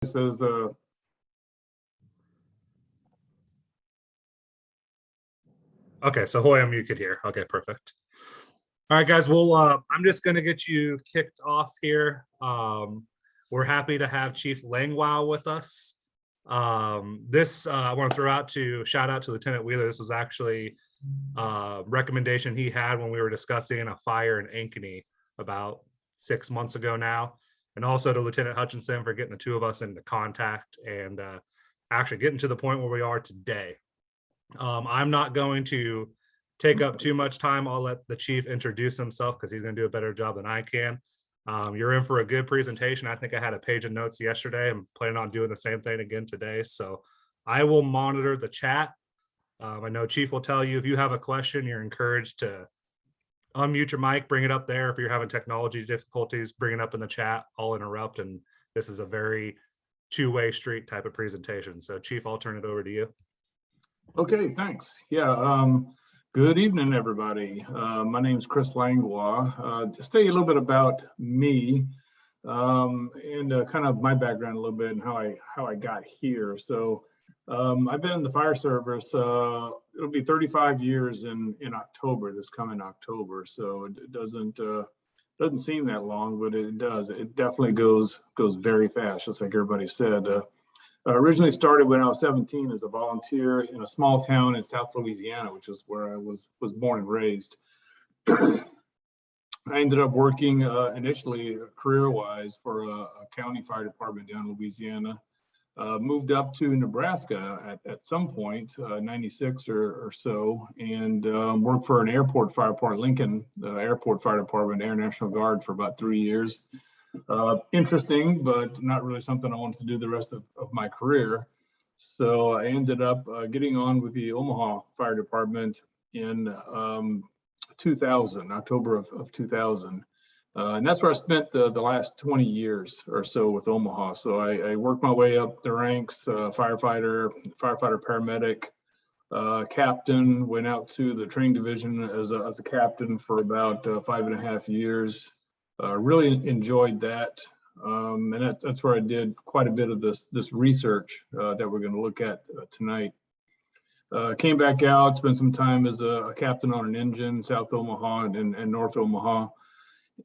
says Okay, so Hoyam, you could hear. Okay, perfect. All right, guys. Well, I'm just going to get you kicked off here. We're happy to have Chief Langlois with us. I want to shout out to Lieutenant Wheeler. This was actually a recommendation he had when we were discussing a fire in Ankeny about 6 months ago now. And also to Lieutenant Hutchinson for getting the two of us into contact and actually getting to the point where we are today. I'm not going to take up too much time. I'll let the chief introduce himself because he's going to do a better job than I can. You're in for a good presentation. I think I had a page of notes yesterday. I'm planning on doing the same thing again today. So I will monitor the chat. I know Chief will tell you if you have a question, you're encouraged to unmute your mic, bring it up there. If you're having technology difficulties, bring it up in the chat. I'll interrupt. And this is a very two-way street type of presentation. So Chief, I'll turn it over to you. okay, thanks. Yeah, good evening, everybody. My name is Chris Langlois. Just tell you a little bit about me and kind of my background a little bit and how I got here. So I've been in the fire service. It'll be 35 years in October, this coming October. So it doesn't seem that long, but it does. It definitely goes very fast, just like everybody said. Originally started when I was 17 as a volunteer in a small town in South Louisiana, which is where I was born and raised. I ended up working initially career-wise for a county fire department down in Louisiana. Moved up to Nebraska at some point, 96 or so, and worked for an airport fire department, Lincoln Airport Fire Department, Air National Guard for about 3 years. Interesting, but not really something I wanted to do the rest of my career. So I ended up getting on with the Omaha Fire Department in 2000, October of 2000. And that's where I spent the last 20 years or so with Omaha. So I worked my way up the ranks, firefighter, paramedic, captain, went out to the training division as a captain for about 5.5 years. Really enjoyed that. And that's where I did quite a bit of this research that we're going to look at tonight. Came back out, spent some time as a captain on an engine, South Omaha and North Omaha,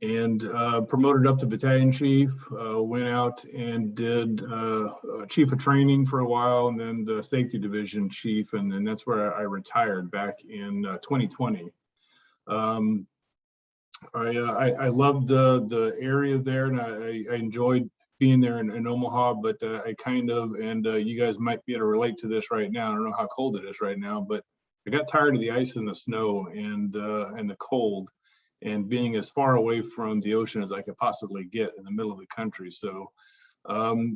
and promoted up to battalion chief, went out and did chief of training for a while, and then the safety division chief, and then that's where I retired back in 2020. I loved the area there, and I enjoyed being there in Omaha, but I kind of, and you guys might be able to relate to this right now. I don't know how cold it is right now, but I got tired of the ice and the snow and the cold, and being as far away from the ocean as I could possibly get in the middle of the country. So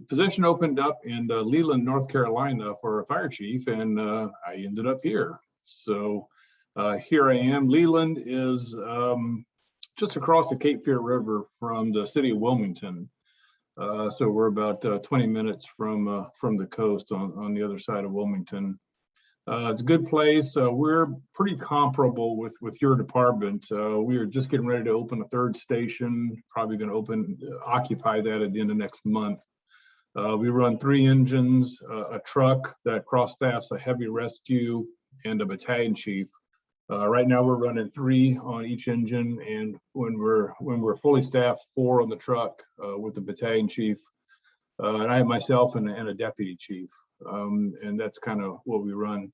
position opened up in Leland, North Carolina for a fire chief, and I ended up here. So here I am. Leland is just across the Cape Fear River from the city of Wilmington. So we're about 20 minutes from the coast on the other side of Wilmington. It's a good place. We're pretty comparable with your department. We are just getting ready to open a third station, probably going to occupy that at the end of next month. We run 3 engines, a truck that cross-staffs a heavy rescue, and a battalion chief. Right now we're running 3 on each engine, and when we're fully staffed, 4 on the truck with the battalion chief. And I have myself and a deputy chief, and that's kind of what we run.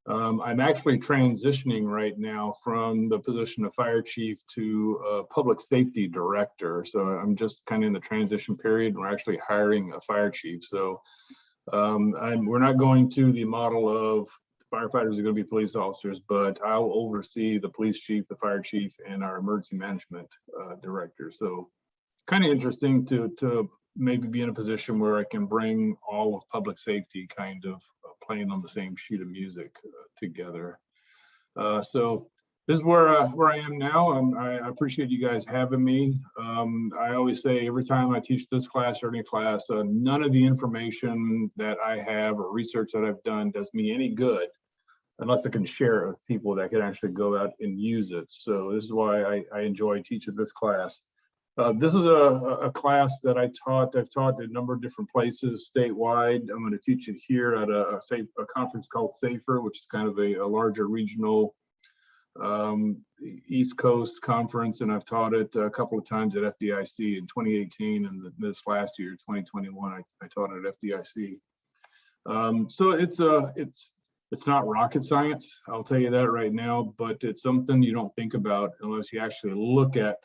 I'm actually transitioning right now from the position of fire chief to public safety director. So I'm just kind of in the transition period. We're actually hiring a fire chief. So we're not going to the model of firefighters are going to be police officers, but I'll oversee the police chief, the fire chief, and our emergency management director. So kind of interesting to maybe be in a position where I can bring all of public safety kind of playing on the same sheet of music together. So this is where I am now. I appreciate you guys having me. I always say every time I teach this class or any class, none of the information that I have or research that I've done does me any good unless I can share it with people that can actually go out and use it. So this is why I enjoy teaching this class. This is a class that I taught. I've taught at a number of different places statewide. I'm going to teach it here at a conference called SAFER, which is kind of a larger regional East Coast conference, and I've taught it a couple of times at FDIC in 2018, and this last year, 2021, I taught it at FDIC. So it's not rocket science, I'll tell you that right now, but it's something you don't think about unless you actually look at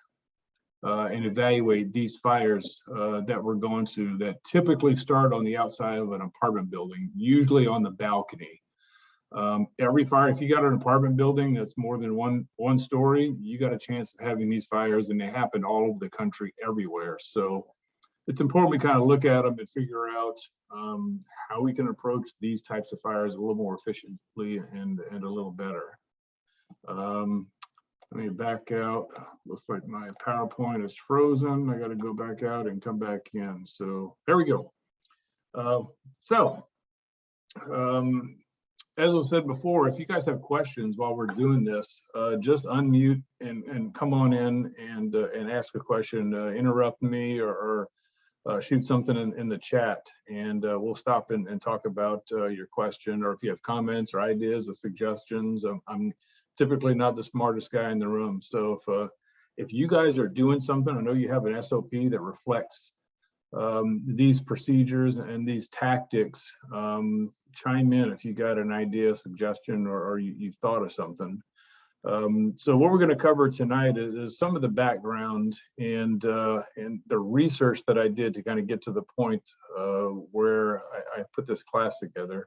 and evaluate these fires that we're going to, that typically start on the outside of an apartment building, usually on the balcony. Every fire, if you got an apartment building that's more than one story, you got a chance of having these fires, and they happen all over the country, everywhere. So it's important we kind of look at them and figure out how we can approach these types of fires a little more efficiently and a little better. Let me back out. Looks like my PowerPoint is frozen. I got to go back out and come back in. So there we go. As was said before, if you guys have questions while we're doing this, just unmute and come on in and ask a question. Interrupt me or shoot something in the chat, and we'll stop and talk about your question, or if you have comments or ideas or suggestions. I'm typically not the smartest guy in the room, so if you guys are doing something, I know you have an SOP that reflects these procedures and these tactics. Chime in if you got an idea, suggestion, or you've thought of something. So what we're going to cover tonight is some of the background and the research that I did to kind of get to the point where I put this class together.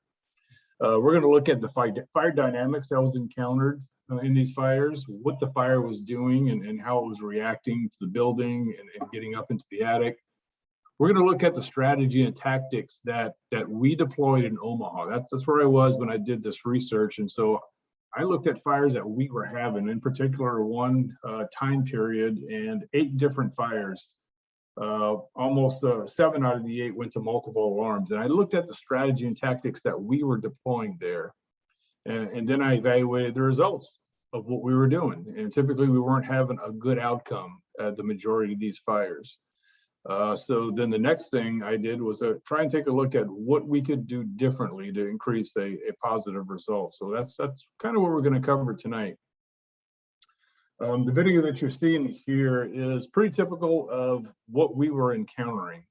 We're going to look at the fire dynamics that was encountered in these fires, what the fire was doing and how it was reacting to the building and getting up into the attic. We're going to look at the strategy and tactics that we deployed in Omaha. That's where I was when I did this research. And so I looked at fires that we were having, in particular one time period, and 8 different fires. Almost 7 out of the 8 went to multiple alarms. And I looked at the strategy and tactics that we were deploying there. And then I evaluated the results of what we were doing. And typically we weren't having a good outcome at the majority of these fires. So then the next thing I did was try and take a look at what we could do differently to increase a positive result. So that's kind of what we're going to cover tonight. The video that you're seeing here is pretty typical of what we were encountering.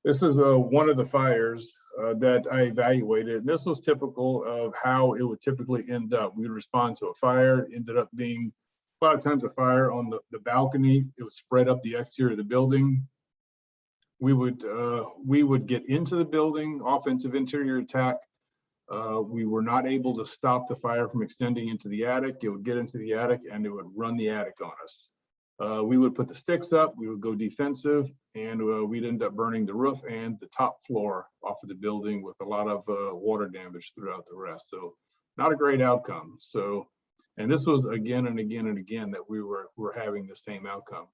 This is one of the fires that I evaluated. And this was typical of how it would typically end up. We would respond to a fire. It ended up being a lot of times a fire on the balcony. It would spread up the exterior of the building. We would get into the building, offensive interior attack. We were not able to stop the fire from extending into the attic. It would get into the attic and it would run the attic on us. We would put the sticks up, we would go defensive, and we'd end up burning the roof and the top floor off of the building with a lot of water damage throughout the rest. So not a great outcome. So, and this was again and again and again that we were having the same outcome.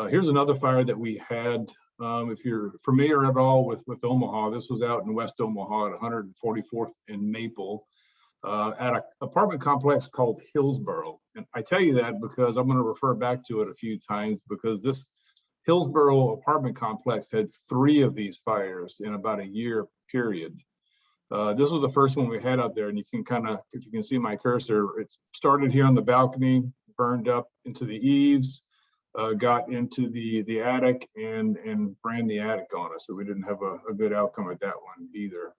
Here's another fire that we had. If you're familiar at all with Omaha, this was out in West Omaha at 144th and Maple at an apartment complex called Hillsborough. And I tell you that because I'm going to refer back to it a few times, because this Hillsborough apartment complex had 3 of these fires in about a year period. This was the first one we had out there, and you can kind of, if you can see my cursor, it started here on the balcony, burned up into the eaves, got into the attic and ran the attic on us. So we didn't have a good outcome at that one either.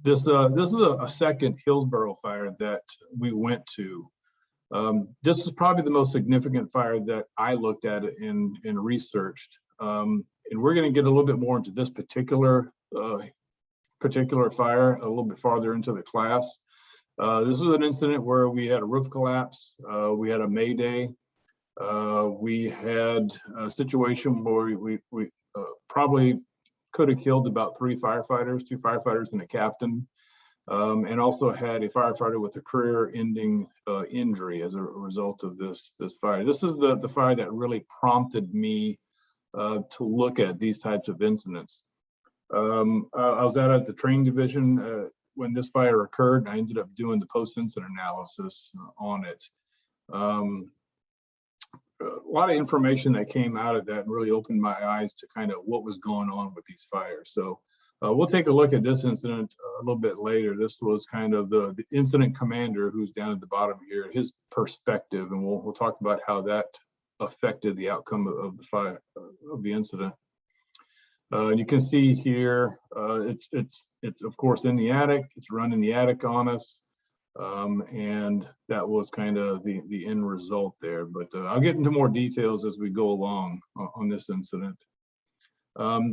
This is a second Hillsborough fire that we went to. This is probably the most significant fire that I looked at and researched. And we're going to get a little bit more into this particular fire a little bit farther into the class. This was an incident where we had a roof collapse. We had a mayday. We had a situation where we probably could have killed about 3 firefighters, 2 firefighters and a captain, and also had a firefighter with a career-ending injury as a result of this fire. This is the fire that really prompted me to look at these types of incidents. I was out at the training division when this fire occurred, and I ended up doing the post-incident analysis on it. a lot of information that came out of that and really opened my eyes to kind of what was going on with these fires. So we'll take a look at this incident a little bit later. This was kind of the incident commander, who's down at the bottom here, his perspective, and we'll talk about how that affected the outcome of the fire, of the incident. You can see here, it's of course in the attic. It's running the attic on us. And that was kind of the end result there, but I'll get into more details as we go along on this incident.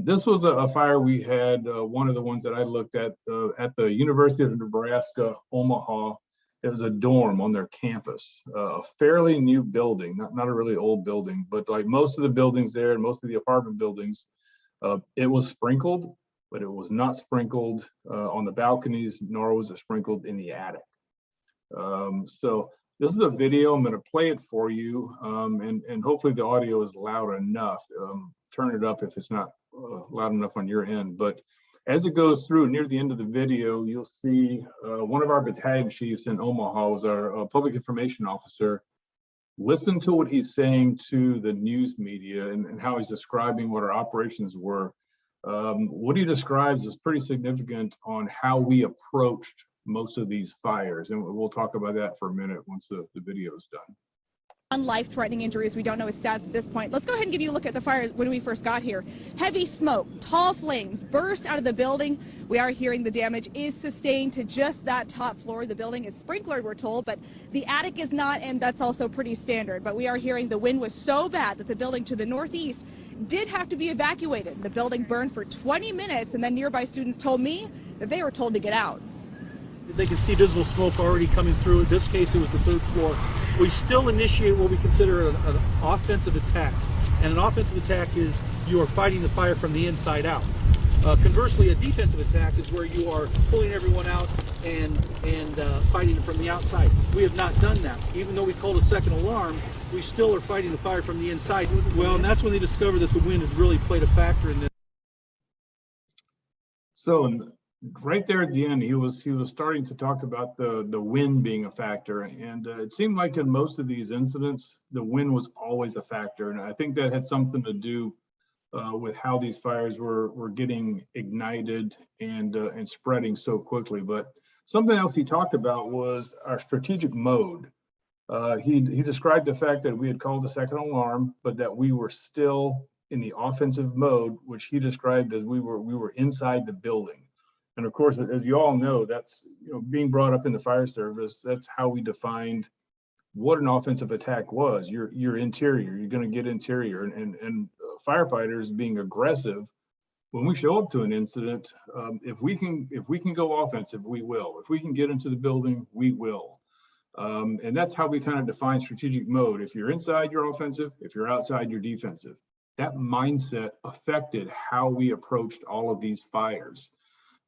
This was a fire we had, one of the ones that I looked at the University of Nebraska, Omaha. It was a dorm on their campus, a fairly new building, not a really old building, but like most of the buildings there and most of the apartment buildings, it was sprinkled, but it was not sprinkled on the balconies, nor was it sprinkled in the attic. So this is a video. I'm going to play it for you, and hopefully the audio is loud enough. Turn it up if it's not loud enough on your end. But as it goes through near the end of the video, you'll see one of our battalion chiefs in Omaha, was our public information officer. Listen to what he's saying to the news media and how he's describing what our operations were. What he describes is pretty significant on how we approached most of these fires, and we'll talk about that for a minute once the video is done. On life-threatening injuries, we don't know his stats at this point. Let's go ahead and give you a look at the fire when we first got here. Heavy smoke, tall flames burst out of the building. We are hearing the damage is sustained to just that top floor. The building is sprinklered, we're told, but the attic is not, and that's also pretty standard. But we are hearing the wind was so bad that the building to the northeast did have to be evacuated. The building burned for 20 minutes, and then nearby students told me that they were told to get out. They can see visible smoke already coming through. In this case, it was the 3rd floor. We still initiate what we consider an offensive attack. And an offensive attack is you are fighting the fire from the inside out. Conversely, a defensive attack is where you are pulling everyone out and fighting from the outside. We have not done that. Even though we called a second alarm, we still are fighting the fire from the inside. Well, and that's when they discovered that the wind has really played a factor in this. So right there at the end, he was starting to talk about the wind being a factor, and it seemed like in most of these incidents, the wind was always a factor, and I think that had something to do with how these fires were getting ignited and spreading so quickly. But something else he talked about was our strategic mode. He described the fact that we had called a second alarm, but that we were still in the offensive mode, which he described as we were inside the building. And of course, as you all know, that's, being brought up in the fire service, that's how we defined what an offensive attack was. You're interior, you're going to get interior, and firefighters being aggressive. When we show up to an incident, if we can go offensive, we will. If we can get into the building, we will. And that's how we kind of define strategic mode. If you're inside, you're offensive. If you're outside, you're defensive. That mindset affected how we approached all of these fires.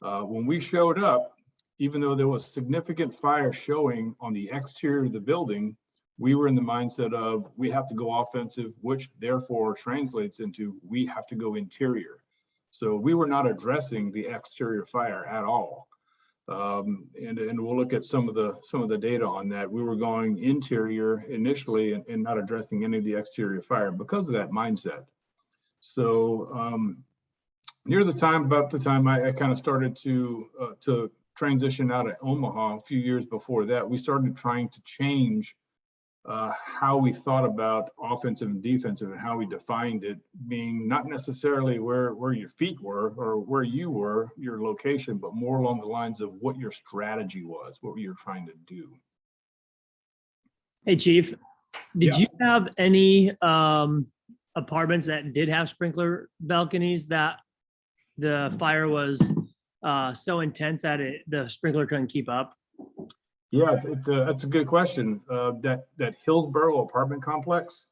When we showed up, even though there was significant fire showing on the exterior of the building, we were in the mindset of we have to go offensive, which therefore translates into we have to go interior. So we were not addressing the exterior fire at all. And we'll look at some of the data on that. We were going interior initially and not addressing any of the exterior fire because of that mindset. So about the time I kind of started to transition out of Omaha a few years before that, we started trying to change how we thought about offensive and defensive and how we defined it, being not necessarily where your feet were or where you were, your location, but more along the lines of what your strategy was, what you're trying to do. Hey, Chief, did you have any apartments that did have sprinkler balconies that the fire was so intense that the sprinkler couldn't keep up? Yeah, that's a good question. That Hillsborough apartment complex,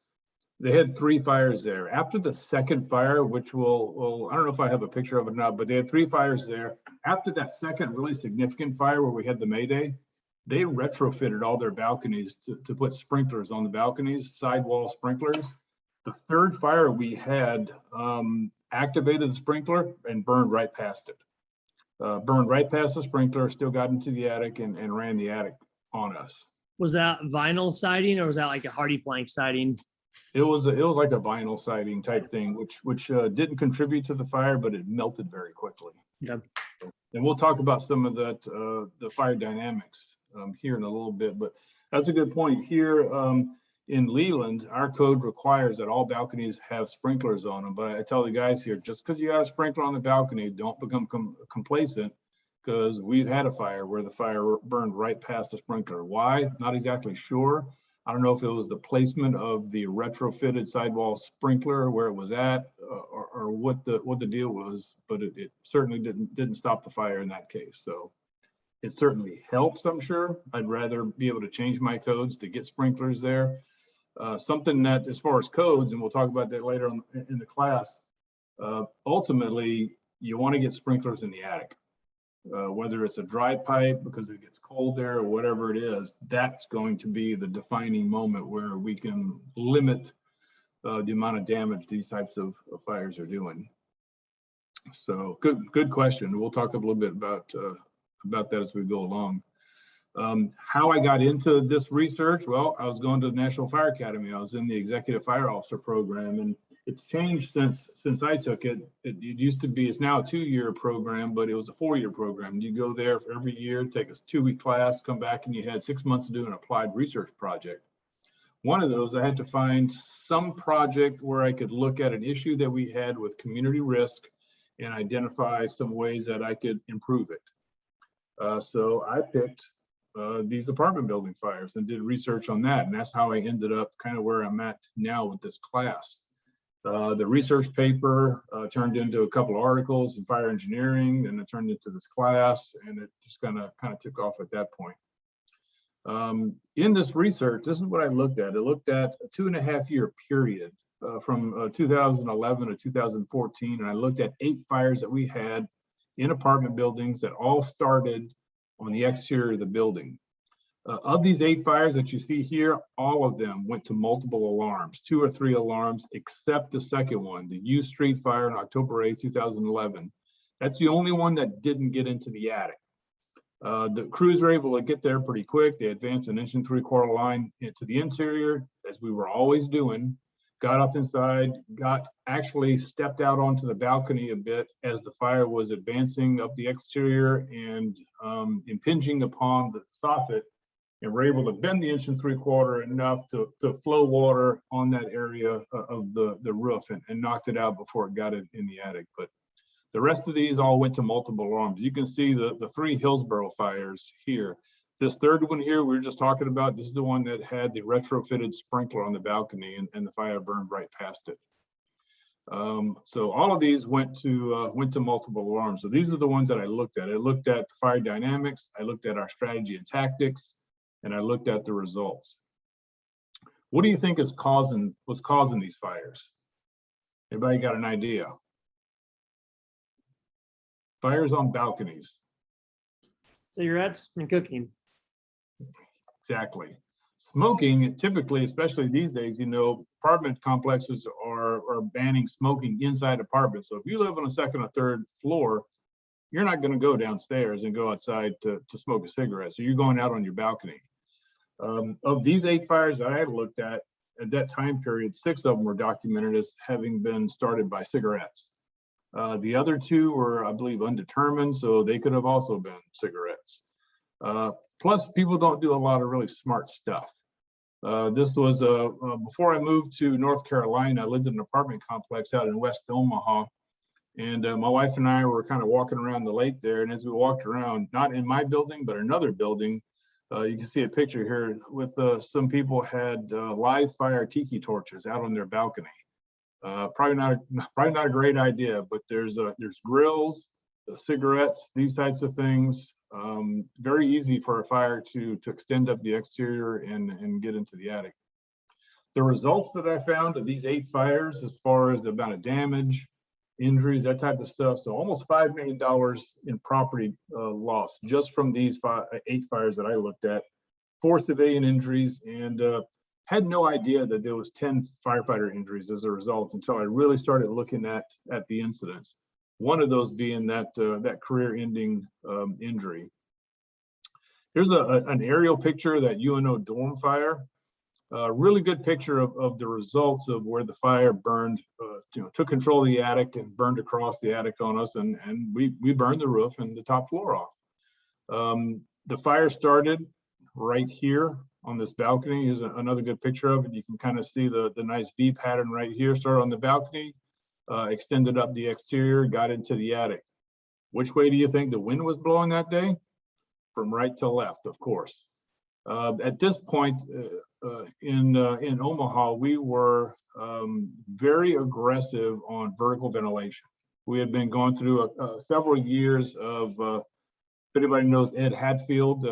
they had 3 fires there. After the second fire, which I don't know if I have a picture of it now, but they had 3 fires there. After that second really significant fire where we had the Mayday, they retrofitted all their balconies to put sprinklers on the balconies, sidewall sprinklers. The 3rd fire we had activated the sprinkler and burned right past it. Burned right past the sprinkler, still got into the attic and ran the attic on us. Was that vinyl siding or was that like a hardy plank siding? It was like a vinyl siding type thing, which didn't contribute to the fire, but it melted very quickly. Yep. And we'll talk about some of that, the fire dynamics here in a little bit, but that's a good point. Here in Leland, our code requires that all balconies have sprinklers on them. But I tell the guys here, just because you have a sprinkler on the balcony, don't become complacent, because we've had a fire where the fire burned right past the sprinkler. Why? Not exactly sure. I don't know if it was the placement of the retrofitted sidewall sprinkler where it was at, or what the deal was, but it certainly didn't stop the fire in that case. So it certainly helps, I'm sure. I'd rather be able to change my codes to get sprinklers there. Something that, as far as codes, and we'll talk about that later on in the class, ultimately, you want to get sprinklers in the attic. Whether it's a dry pipe because it gets cold there or whatever it is, that's going to be the defining moment where we can limit the amount of damage these types of fires are doing. So good question. We'll talk a little bit about that as we go along. How I got into this research, well, I was going to the National Fire Academy. I was in the Executive Fire Officer program, and it's changed since I took it. It used to be, it's now a 2-year program, but it was a 4-year program. You go there for every year, take a 2-week class, come back, and you had 6 months to do an applied research project. One of those, I had to find some project where I could look at an issue that we had with community risk and identify some ways that I could improve it. So I picked these apartment building fires and did research on that. And that's how I ended up kind of where I'm at now with this class. The research paper turned into a couple of articles in fire engineering, and it turned into this class, and it just kind of took off at that point. In this research, this is what I looked at. I looked at a 2.5-year period from 2011 to 2014, and I looked at 8 fires that we had in apartment buildings that all started on the exterior of the building. Of these 8 fires that you see here, all of them went to multiple alarms, 2 or 3 alarms, except the second one, the U Street fire on October 8, 2011. That's the only one that didn't get into the attic. The crews were able to get there pretty quick. They advanced an 1 3/4 line into the interior, as we were always doing, got up inside, actually stepped out onto the balcony a bit as the fire was advancing up the exterior and impinging upon the soffit, and were able to bend the 1 3/4 enough to flow water on that area of the roof and knocked it out before it got it in the attic. But the rest of these all went to multiple alarms. You can see the 3 Hillsborough fires here. This third one here we were just talking about, this is the one that had the retrofitted sprinkler on the balcony, and the fire burned right past it. So all of these went to multiple alarms. So these are the ones that I looked at. I looked at the fire dynamics, I looked at our strategy and tactics, and I looked at the results. What do you think was causing these fires? Everybody got an idea? Fires on balconies. Cigarettes and cooking. Exactly. Smoking, typically, especially these days, apartment complexes are banning smoking inside apartments. So if you live on a 2nd or 3rd floor, you're not going to go downstairs and go outside to smoke a cigarette. So you're going out on your balcony. Of these 8 fires that I had looked at that time period, 6 of them were documented as having been started by cigarettes. The other 2 were, I believe, undetermined, so they could have also been cigarettes. Plus, people don't do a lot of really smart stuff. This was before I moved to North Carolina. I lived in an apartment complex out in West Omaha, and my wife and I were kind of walking around the lake there. And as we walked around, not in my building, but another building, you can see a picture here with some people had live fire tiki torches out on their balcony. Probably not a great idea, but there's grills, cigarettes, these types of things. Very easy for a fire to extend up the exterior and get into the attic. The results that I found of these 8 fires, as far as the amount of damage, injuries, that type of stuff, so almost $5 million in property loss just from these 8 fires that I looked at, 4 civilian injuries, and had no idea that there was 10 firefighter injuries as a result until I really started looking at the incidents. One of those being that career-ending injury. Here's an aerial picture of that UNO dorm fire. really good picture of the results of where the fire burned, took control of the attic and burned across the attic on us, and we burned the roof and the top floor off. The fire started right here on this balcony. Is another good picture of it. You can kind of see the nice V pattern right here. Started on the balcony, extended up the exterior, got into the attic. Which way do you think the wind was blowing that day? From right to left, of course. At this point in Omaha, we were very aggressive on vertical ventilation. We had been going through several years of, if anybody knows Ed Hadfield,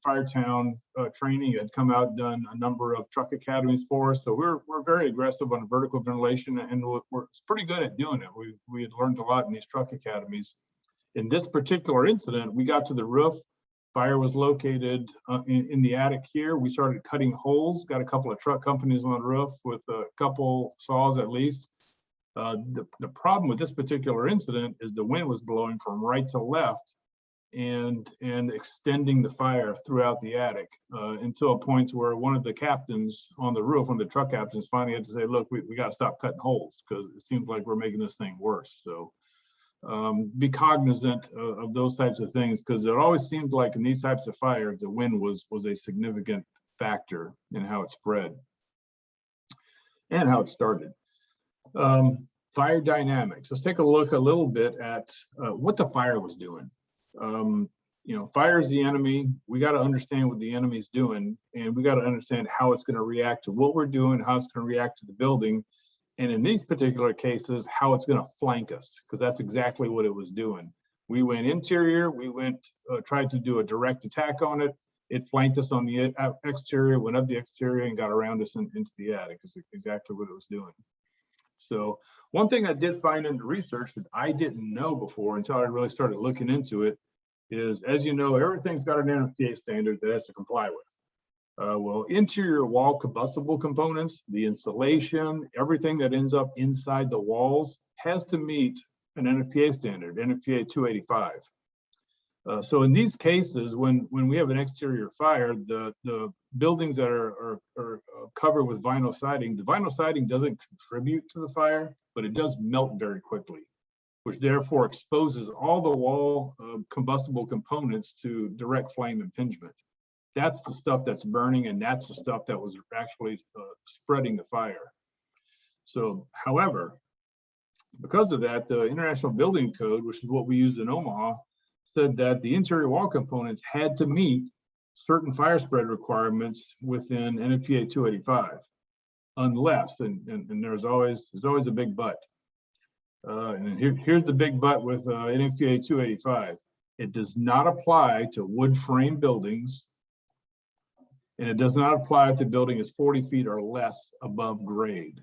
Firetown training, had come out, done a number of truck academies for us. So we're very aggressive on vertical ventilation, and we're pretty good at doing it. We had learned a lot in these truck academies. In this particular incident, we got to the roof. Fire was located in the attic here. We started cutting holes, got a couple of truck companies on the roof with a couple saws at least. The problem with this particular incident is the wind was blowing from right to left and extending the fire throughout the attic until a point where one of the captains on the roof, one of the truck captains, finally had to say, look, we got to stop cutting holes because it seems like we're making this thing worse. So be cognizant of those types of things, because it always seemed like in these types of fires, the wind was a significant factor in how it spread and how it started. Fire dynamics. Let's take a look a little bit at what the fire was doing. Fire is the enemy. We got to understand what the enemy's doing, and we got to understand how it's going to react to what we're doing, how it's going to react to the building. And in these particular cases, how it's going to flank us, because that's exactly what it was doing. We went interior, we tried to do a direct attack on it. It flanked us on the exterior, went up the exterior and got around us into the attic. Is exactly what it was doing. So one thing I did find in the research that I didn't know before until I really started looking into it is, as you know, everything's got an NFPA standard that it has to comply with. Well, interior wall combustible components, the insulation, everything that ends up inside the walls has to meet an NFPA standard, NFPA 285. So in these cases, when we have an exterior fire, the buildings that are covered with vinyl siding, the vinyl siding doesn't contribute to the fire, but it does melt very quickly, which therefore exposes all the wall combustible components to direct flame impingement. That's the stuff that's burning, and that's the stuff that was actually spreading the fire. So, however, because of that, the International Building Code, which is what we used in Omaha, said that the interior wall components had to meet certain fire spread requirements within NFPA 285, unless, and there's always a big but. And here's the big but with NFPA 285. It does not apply to wood frame buildings, and it does not apply if the building is 40 feet or less above grade.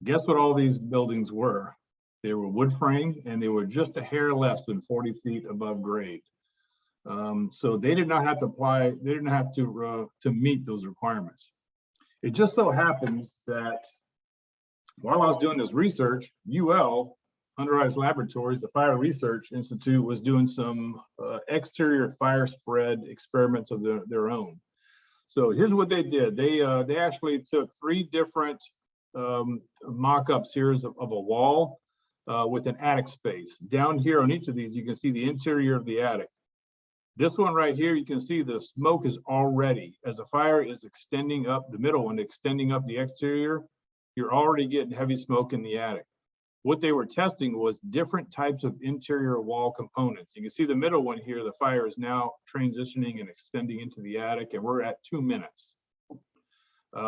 Guess what all these buildings were? They were wood frame, and they were just a hair less than 40 feet above grade. So they did not have to apply, they didn't have to meet those requirements. It just so happens that while I was doing this research, UL, Underwriters Laboratories, the Fire Research Institute, was doing some exterior fire spread experiments of their own. So here's what they did. They actually took 3 different mock-ups here of a wall with an attic space. Down here on each of these, you can see the interior of the attic. This one right here, you can see the smoke is already, as the fire is extending up, the middle one extending up the exterior, you're already getting heavy smoke in the attic. What they were testing was different types of interior wall components. You can see the middle one here, the fire is now transitioning and extending into the attic, and we're at 2 minutes.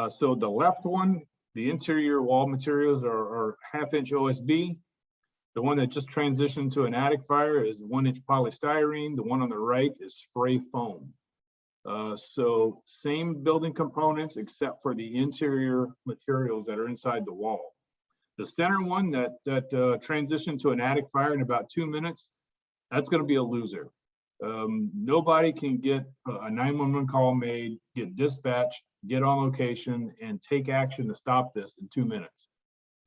So the left one, the interior wall materials are 1/2-inch OSB. The one that just transitioned to an attic fire is 1-inch polystyrene. The one on the right is spray foam. So same building components except for the interior materials that are inside the wall. The center one that transitioned to an attic fire in about 2 minutes, that's going to be a loser. Nobody can get a 911 call made, get dispatched, get on location, and take action to stop this in 2 minutes.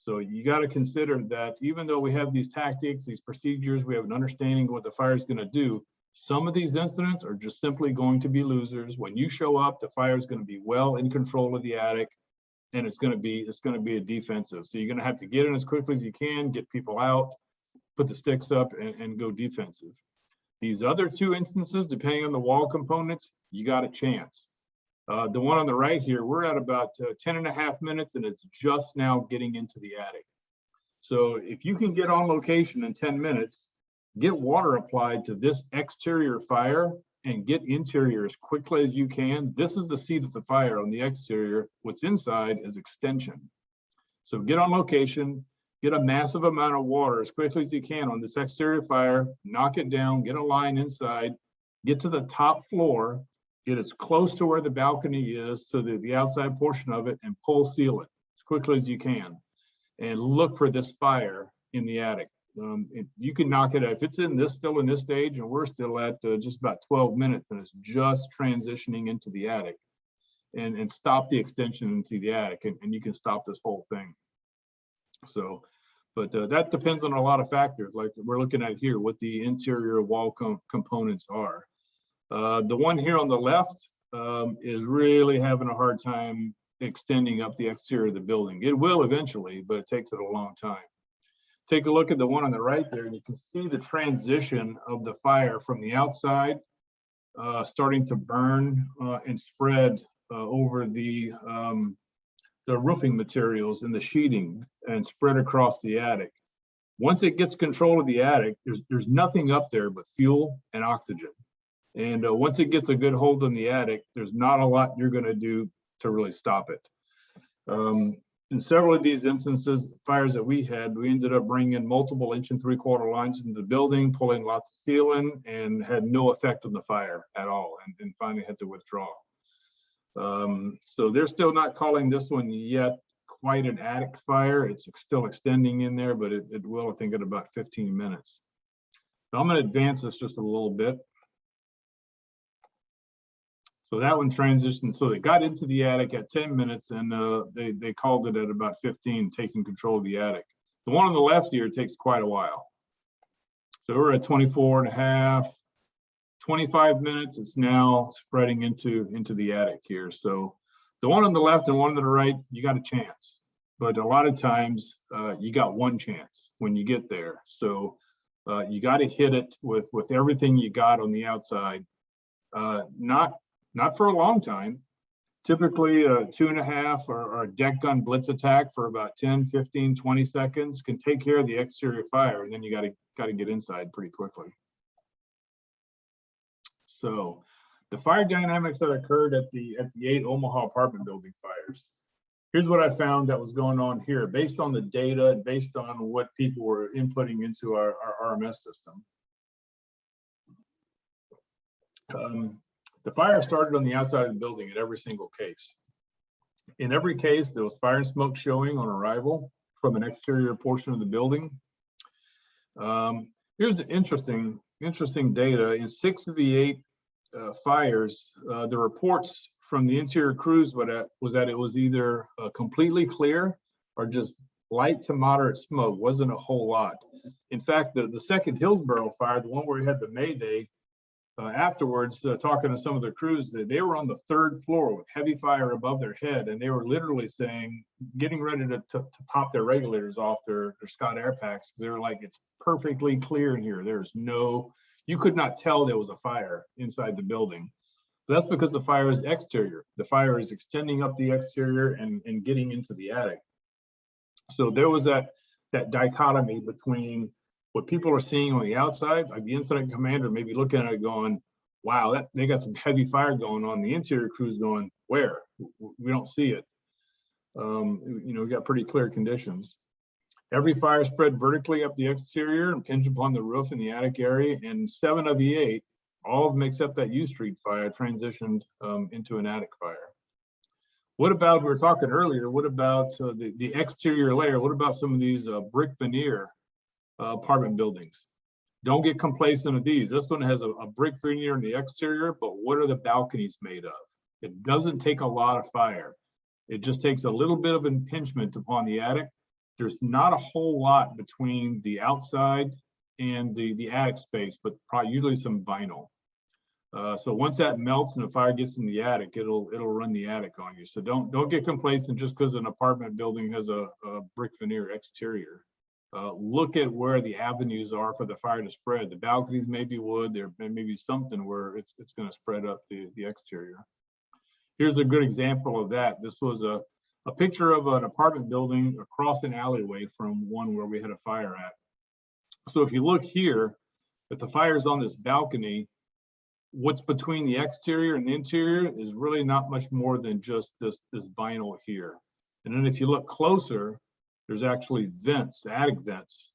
So you got to consider that even though we have these tactics, these procedures, we have an understanding of what the fire is going to do, Some of these incidents are just simply going to be losers. When you show up, the fire is going to be well in control of the attic, and it's going to be a defensive. So you're going to have to get in as quickly as you can, get people out, put the sticks up, and go defensive. These other two instances, depending on the wall components, you got a chance. The one on the right here, we're at about 10.5 minutes, and it's just now getting into the attic. So if you can get on location in 10 minutes, get water applied to this exterior fire and get interior as quickly as you can. This is the seat of the fire on the exterior. What's inside is extension. So get on location, get a massive amount of water as quickly as you can on this exterior fire, knock it down, get a line inside, get to the top floor, get as close to where the balcony is to the outside portion of it, and pull seal it as quickly as you can. And look for this fire in the attic. You can knock it out. If it's still in this stage, and we're still at just about 12 minutes, and it's just transitioning into the attic, and stop the extension into the attic, and you can stop this whole thing. So, but that depends on a lot of factors, like we're looking at here, what the interior wall components are. The one here on the left is really having a hard time extending up the exterior of the building. It will eventually, but it takes it a long time. Take a look at the one on the right there, and you can see the transition of the fire from the outside, starting to burn and spread over the roofing materials and the sheeting, and spread across the attic. Once it gets control of the attic, there's nothing up there but fuel and oxygen. And once it gets a good hold on the attic, there's not a lot you're going to do to really stop it. In several of these instances, fires that we had, we ended up bringing multiple 1 3/4 lines into the building, pulling lots of sealant, and had no effect on the fire at all, and finally had to withdraw. So they're still not calling this one yet quite an attic fire. It's still extending in there, but it will, I think, in about 15 minutes. So I'm going to advance this just a little bit. So that one transitioned. So they got into the attic at 10 minutes, and they called it at about 15, taking control of the attic. The one on the left here takes quite a while. So we're at 24.5, 25 minutes. It's now spreading into the attic here. So the one on the left and one on the right, you got a chance. But a lot of times you got one chance when you get there. So you got to hit it with everything you got on the outside. Not for a long time. Typically 2.5 or a deck gun blitz attack for about 10, 15, 20 seconds can take care of the exterior fire, and then you got to get inside pretty quickly. So the fire dynamics that occurred at the 8 Omaha apartment building fires. Here's what I found that was going on here based on the data and based on what people were inputting into our RMS system. The fire started on the outside of the building in every single case. In every case, there was fire and smoke showing on arrival from an exterior portion of the building. Here's interesting data. In 6 of the 8 fires, the reports from the interior crews was that it was either completely clear or just light to moderate smoke. Wasn't a whole lot. In fact, the second Hillsborough fire, the one where we had the Mayday, afterwards, talking to some of the crews, they were on the 3rd floor with heavy fire above their head, and they were literally saying, getting ready to pop their regulators off their Scott air packs. They were like, it's perfectly clear in here. You could not tell there was a fire inside the building. But that's because the fire is exterior. The fire is extending up the exterior and getting into the attic. So there was that dichotomy between what people are seeing on the outside, like the incident commander maybe looking at it going, wow, they got some heavy fire going on. The interior crew's going, where? We don't see it. We got pretty clear conditions. Every fire spread vertically up the exterior and pinned upon the roof in the attic area, and 7 of the 8, all of them except that U Street fire, transitioned into an attic fire. What about, we were talking earlier, what about the exterior layer? What about some of these brick veneer apartment buildings? Don't get complacent of these. This one has a brick veneer in the exterior, but what are the balconies made of? It doesn't take a lot of fire. It just takes a little bit of impingement upon the attic. There's not a whole lot between the outside and the attic space, but probably usually some vinyl. So once that melts and the fire gets in the attic, it'll run the attic on you. So don't get complacent just because an apartment building has a brick veneer exterior. Look at where the avenues are for the fire to spread. The balconies may be wood. There may be something where it's going to spread up the exterior. Here's a good example of that. This was a picture of an apartment building across an alleyway from one where we had a fire at. So if you look here, if the fire is on this balcony, what's between the exterior and the interior is really not much more than just this vinyl here. And then if you look closer, there's actually vents, attic vents,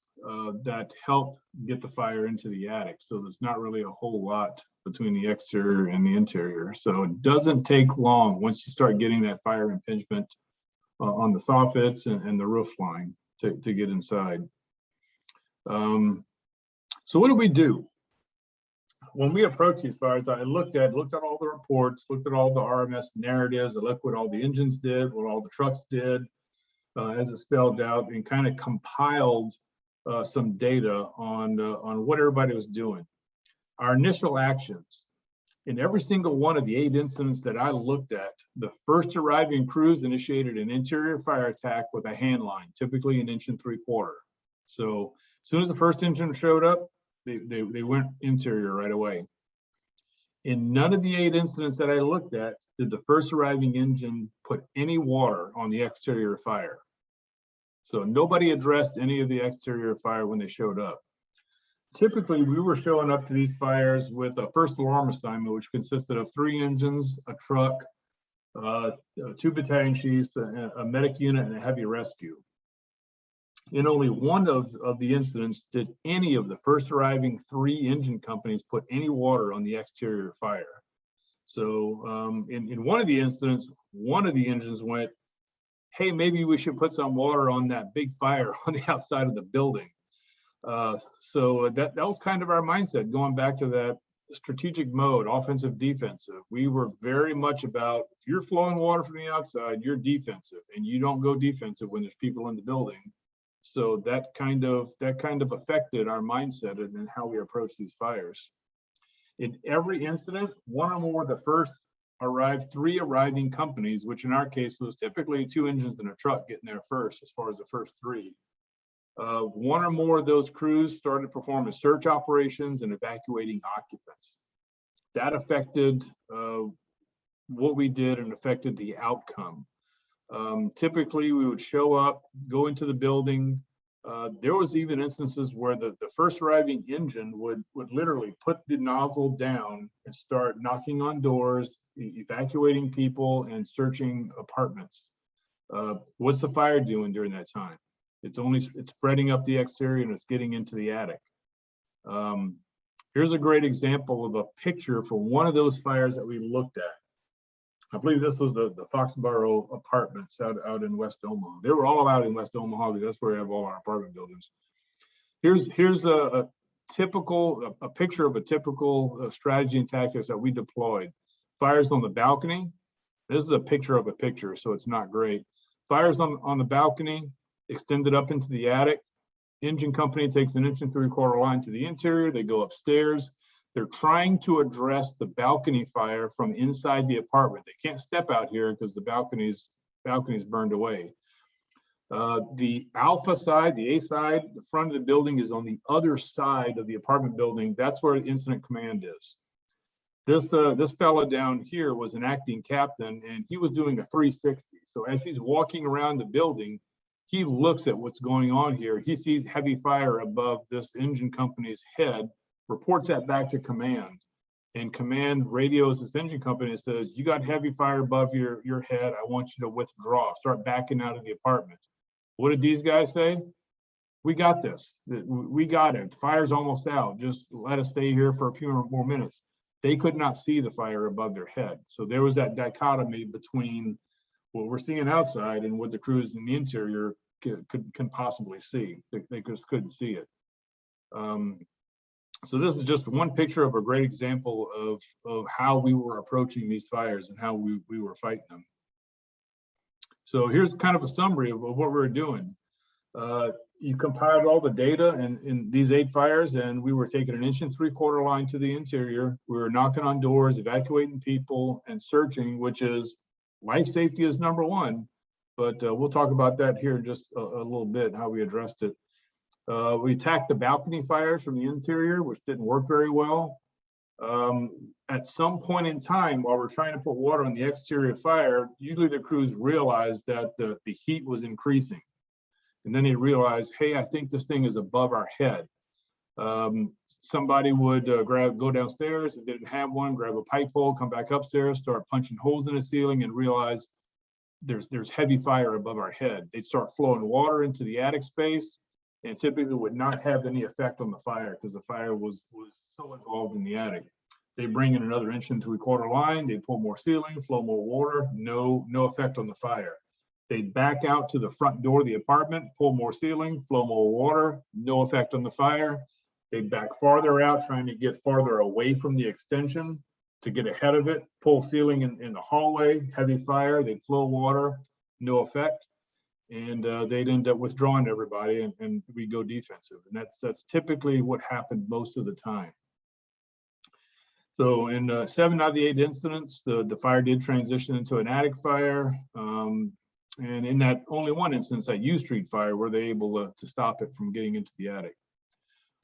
that help get the fire into the attic. So there's not really a whole lot between the exterior and the interior. So it doesn't take long once you start getting that fire impingement on the soffits and the roof line to get inside. So what do we do? When we approach these fires, I looked at all the reports, looked at all the RMS narratives, I looked what all the engines did, what all the trucks did, as it spelled out, and kind of compiled some data on what everybody was doing. Our initial actions. In every single one of the 8 incidents that I looked at, the first arriving crews initiated an interior fire attack with a hand line, typically 1 3/4 inches. So as soon as the first engine showed up, they went interior right away. In none of the 8 incidents that I looked at did the first arriving engine put any water on the exterior fire. So nobody addressed any of the exterior fire when they showed up. Typically, we were showing up to these fires with a first alarm assignment, which consisted of 3 engines, a truck, 2 battalion chiefs, a medic unit, and a heavy rescue. In only one of the incidents did any of the first arriving 3 engine companies put any water on the exterior fire. So in one of the incidents, one of the engines went, hey, maybe we should put some water on that big fire on the outside of the building. So that was kind of our mindset, going back to that strategic mode, offensive, defensive. We were very much about, if you're flowing water from the outside, you're defensive, and you don't go defensive when there's people in the building. So that kind of affected our mindset and how we approach these fires. In every incident, one or more of the first arrived 3 arriving companies, which in our case was typically 2 engines and a truck getting there first, as far as the first 3. One or more of those crews started performing search operations and evacuating occupants. That affected what we did and affected the outcome. Typically, we would show up, go into the building. There was even instances where the first arriving engine would literally put the nozzle down and start knocking on doors, evacuating people, and searching apartments. What's the fire doing during that time? It's spreading up the exterior and it's getting into the attic. Here's a great example of a picture for one of those fires that we looked at. I believe this was the Foxborough apartments out in West Omaha. They were all out in West Omaha because that's where we have all our apartment buildings. Here's a picture of a typical strategy and tactics that we deployed. Fires on the balcony. This is a picture of a picture, so it's not great. Fires on the balcony, extended up into the attic. Engine company takes an 1 3/4 line to the interior. They go upstairs. They're trying to address the balcony fire from inside the apartment. They can't step out here because the balcony's burned away. The alpha side, the A side, the front of the building is on the other side of the apartment building. That's where incident command is. This fella down here was an acting captain, and he was doing a 360. So as he's walking around the building, he looks at what's going on here. He sees heavy fire above this engine company's head, reports that back to command, and command radios this engine company and says, you got heavy fire above your head. I want you to withdraw, start backing out of the apartment. What did these guys say? We got this. We got it. Fire's almost out. Just let us stay here for a few more minutes. They could not see the fire above their head. So there was that dichotomy between what we're seeing outside and what the crews in the interior can possibly see. They just couldn't see it. So this is just one picture of a great example of how we were approaching these fires and how we were fighting them. So here's kind of a summary of what we were doing. you compiled all the data in these 8 fires, and we were taking an 1.75 inch line to the interior. We were knocking on doors, evacuating people, and searching, which is life safety is number one. But we'll talk about that here in just a little bit, how we addressed it. We attacked the balcony fires from the interior, which didn't work very well. At some point in time, while we're trying to put water on the exterior fire, usually the crews realized that the heat was increasing. And then they realized, hey, I think this thing is above our head. Somebody would go downstairs, if they didn't have one, grab a pipe pole, come back upstairs, start punching holes in the ceiling, and realize there's heavy fire above our head. They'd start flowing water into the attic space, and typically would not have any effect on the fire because the fire was so involved in the attic. They bring in another 1.75 inch line, they pull more ceiling, flow more water, no effect on the fire. They'd back out to the front door of the apartment, pull more ceiling, flow more water, no effect on the fire. They'd back farther out, trying to get farther away from the extension to get ahead of it, pull ceiling in the hallway, heavy fire, they'd flow water, no effect. And they'd end up withdrawing everybody, and we go defensive. And that's typically what happened most of the time. So in 7 out of the 8 incidents, the fire did transition into an attic fire. And in that only one instance, that U Street fire, were they able to stop it from getting into the attic.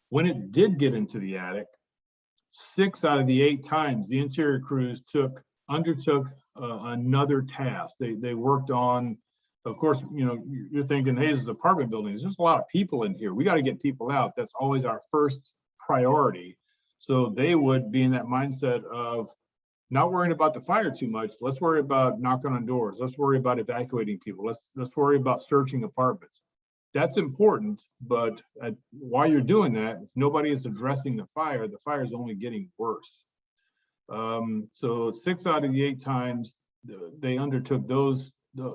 When it did get into the attic, 6 out of the 8 times, the interior crews undertook another task. They worked on, of course, you know, you're thinking, hey, this is apartment buildings. There's a lot of people in here. We got to get people out. That's always our first priority. So they would be in that mindset of not worrying about the fire too much. Let's worry about knocking on doors. Let's worry about evacuating people. Let's worry about searching apartments. That's important, but while you're doing that, if nobody is addressing the fire is only getting worse. So 6 out of the 8 times they undertook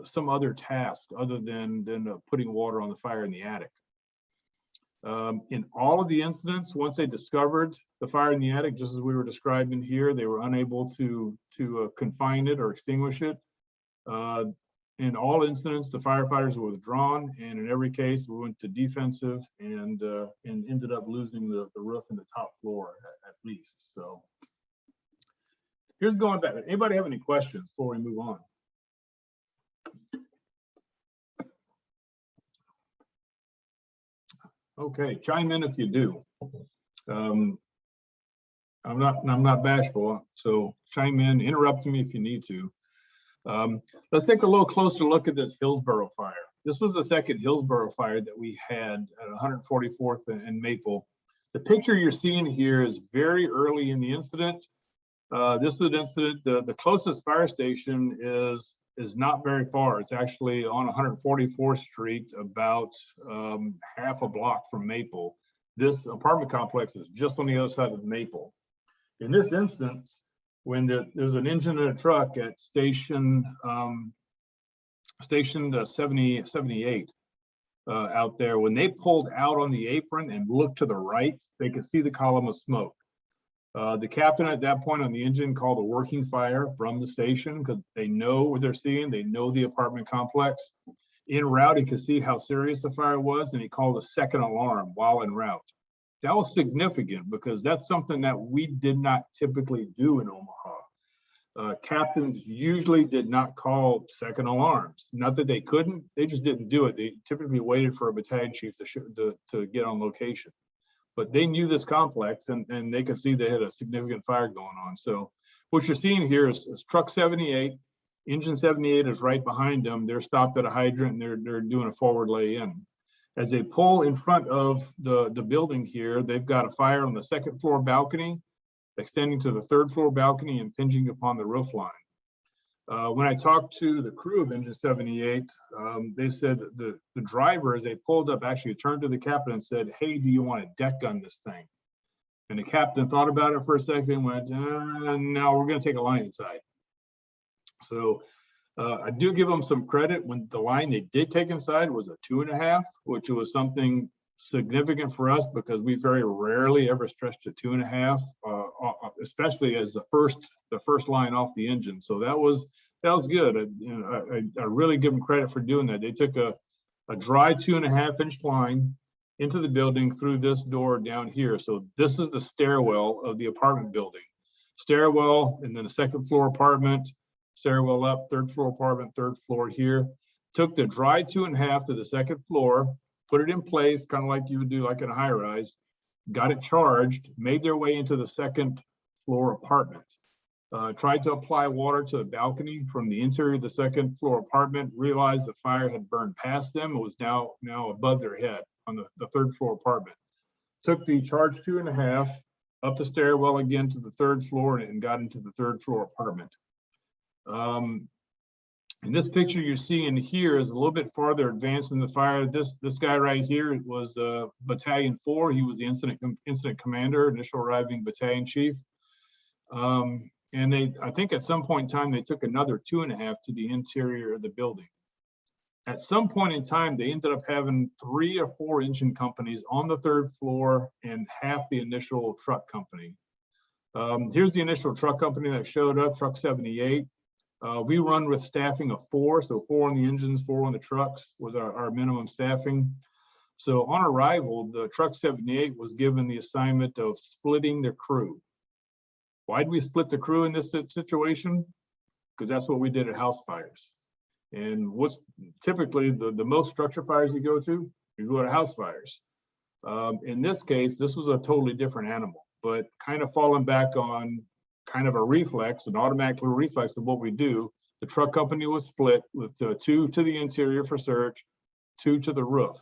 some other task other than putting water on the fire in the attic. In all of the incidents, once they discovered the fire in the attic, just as we were describing here, they were unable to confine it or extinguish it. In all incidents, the firefighters were withdrawn, and in every case, we went to defensive and ended up losing the roof and the top floor at least. So here's going back. Anybody have any questions before we move on? Okay, chime in if you do. I'm not bashful, so chime in, interrupt me if you need to. Let's take a little closer look at this Hillsborough fire. This was the second Hillsborough fire that we had at 144th and Maple. The picture you're seeing here is very early in the incident. This is an incident, the closest fire station is not very far. It's actually on 144th Street, about half a block from Maple. This apartment complex is just on the other side of Maple. In this instance, when there's an engine and a truck at station 78 out there, when they pulled out on the apron and looked to the right, they could see the column of smoke. The captain at that point on the engine called a working fire from the station because they know what they're seeing. They know the apartment complex. En route, he could see how serious the fire was, and he called a second alarm while en route. That was significant because that's something that we did not typically do in Omaha. Captains usually did not call second alarms. Not that they couldn't, they just didn't do it. They typically waited for a battalion chief to get on location. But they knew this complex and they could see they had a significant fire going on. So what you're seeing here is truck 78, engine 78 is right behind them. They're stopped at a hydrant and they're doing a forward lay in. As they pull in front of the building here, they've got a fire on the 2nd floor balcony, extending to the 3rd floor balcony and impinging upon the roof line. When I talked to the crew of engine 78, they said the driver, as they pulled up, actually turned to the captain and said, hey, do you want to deck gun this thing? And the captain thought about it for a second and went, no, we're going to take a line inside. So I do give them some credit. When the line they did take inside was a 2.5, which was something significant for us because we very rarely ever stretched to 2.5, especially as the first line off the engine. So that was good. I really give them credit for doing that. They took a dry 2.5-inch line into the building through this door down here. So this is the stairwell of the apartment building. Stairwell, and then a second floor apartment, stairwell up, third floor apartment, third floor here. Took the dry 2.5 to the second floor, put it in place, kind of like you would do like in a high rise, got it charged, made their way into the second floor apartment. Tried to apply water to the balcony from the interior of the second floor apartment, realized the fire had burned past them. It was now above their head on the third floor apartment. Took the charged 2.5 up the stairwell again to the third floor and got into the third floor apartment. And this picture you're seeing here is a little bit farther advanced in the fire. This guy right here was Battalion 4. He was the incident commander, initial arriving battalion chief. And I think at some point in time, they took another 2.5 to the interior of the building. At some point in time, they ended up having 3 or 4 engine companies on the third floor and half the initial truck company. Here's the initial truck company that showed up, Truck 78. We run with staffing of 4, so 4 on the engines, 4 on the trucks was our minimum staffing. So on arrival, the Truck 78 was given the assignment of splitting the crew. Why did we split the crew in this situation? Because that's what we did at house fires. And what's typically the most structure fires you go to house fires. In this case, this was a totally different animal, but kind of falling back on kind of a reflex, an automatic reflex of what we do. The truck company was split with 2 to the interior for search, 2 to the roof.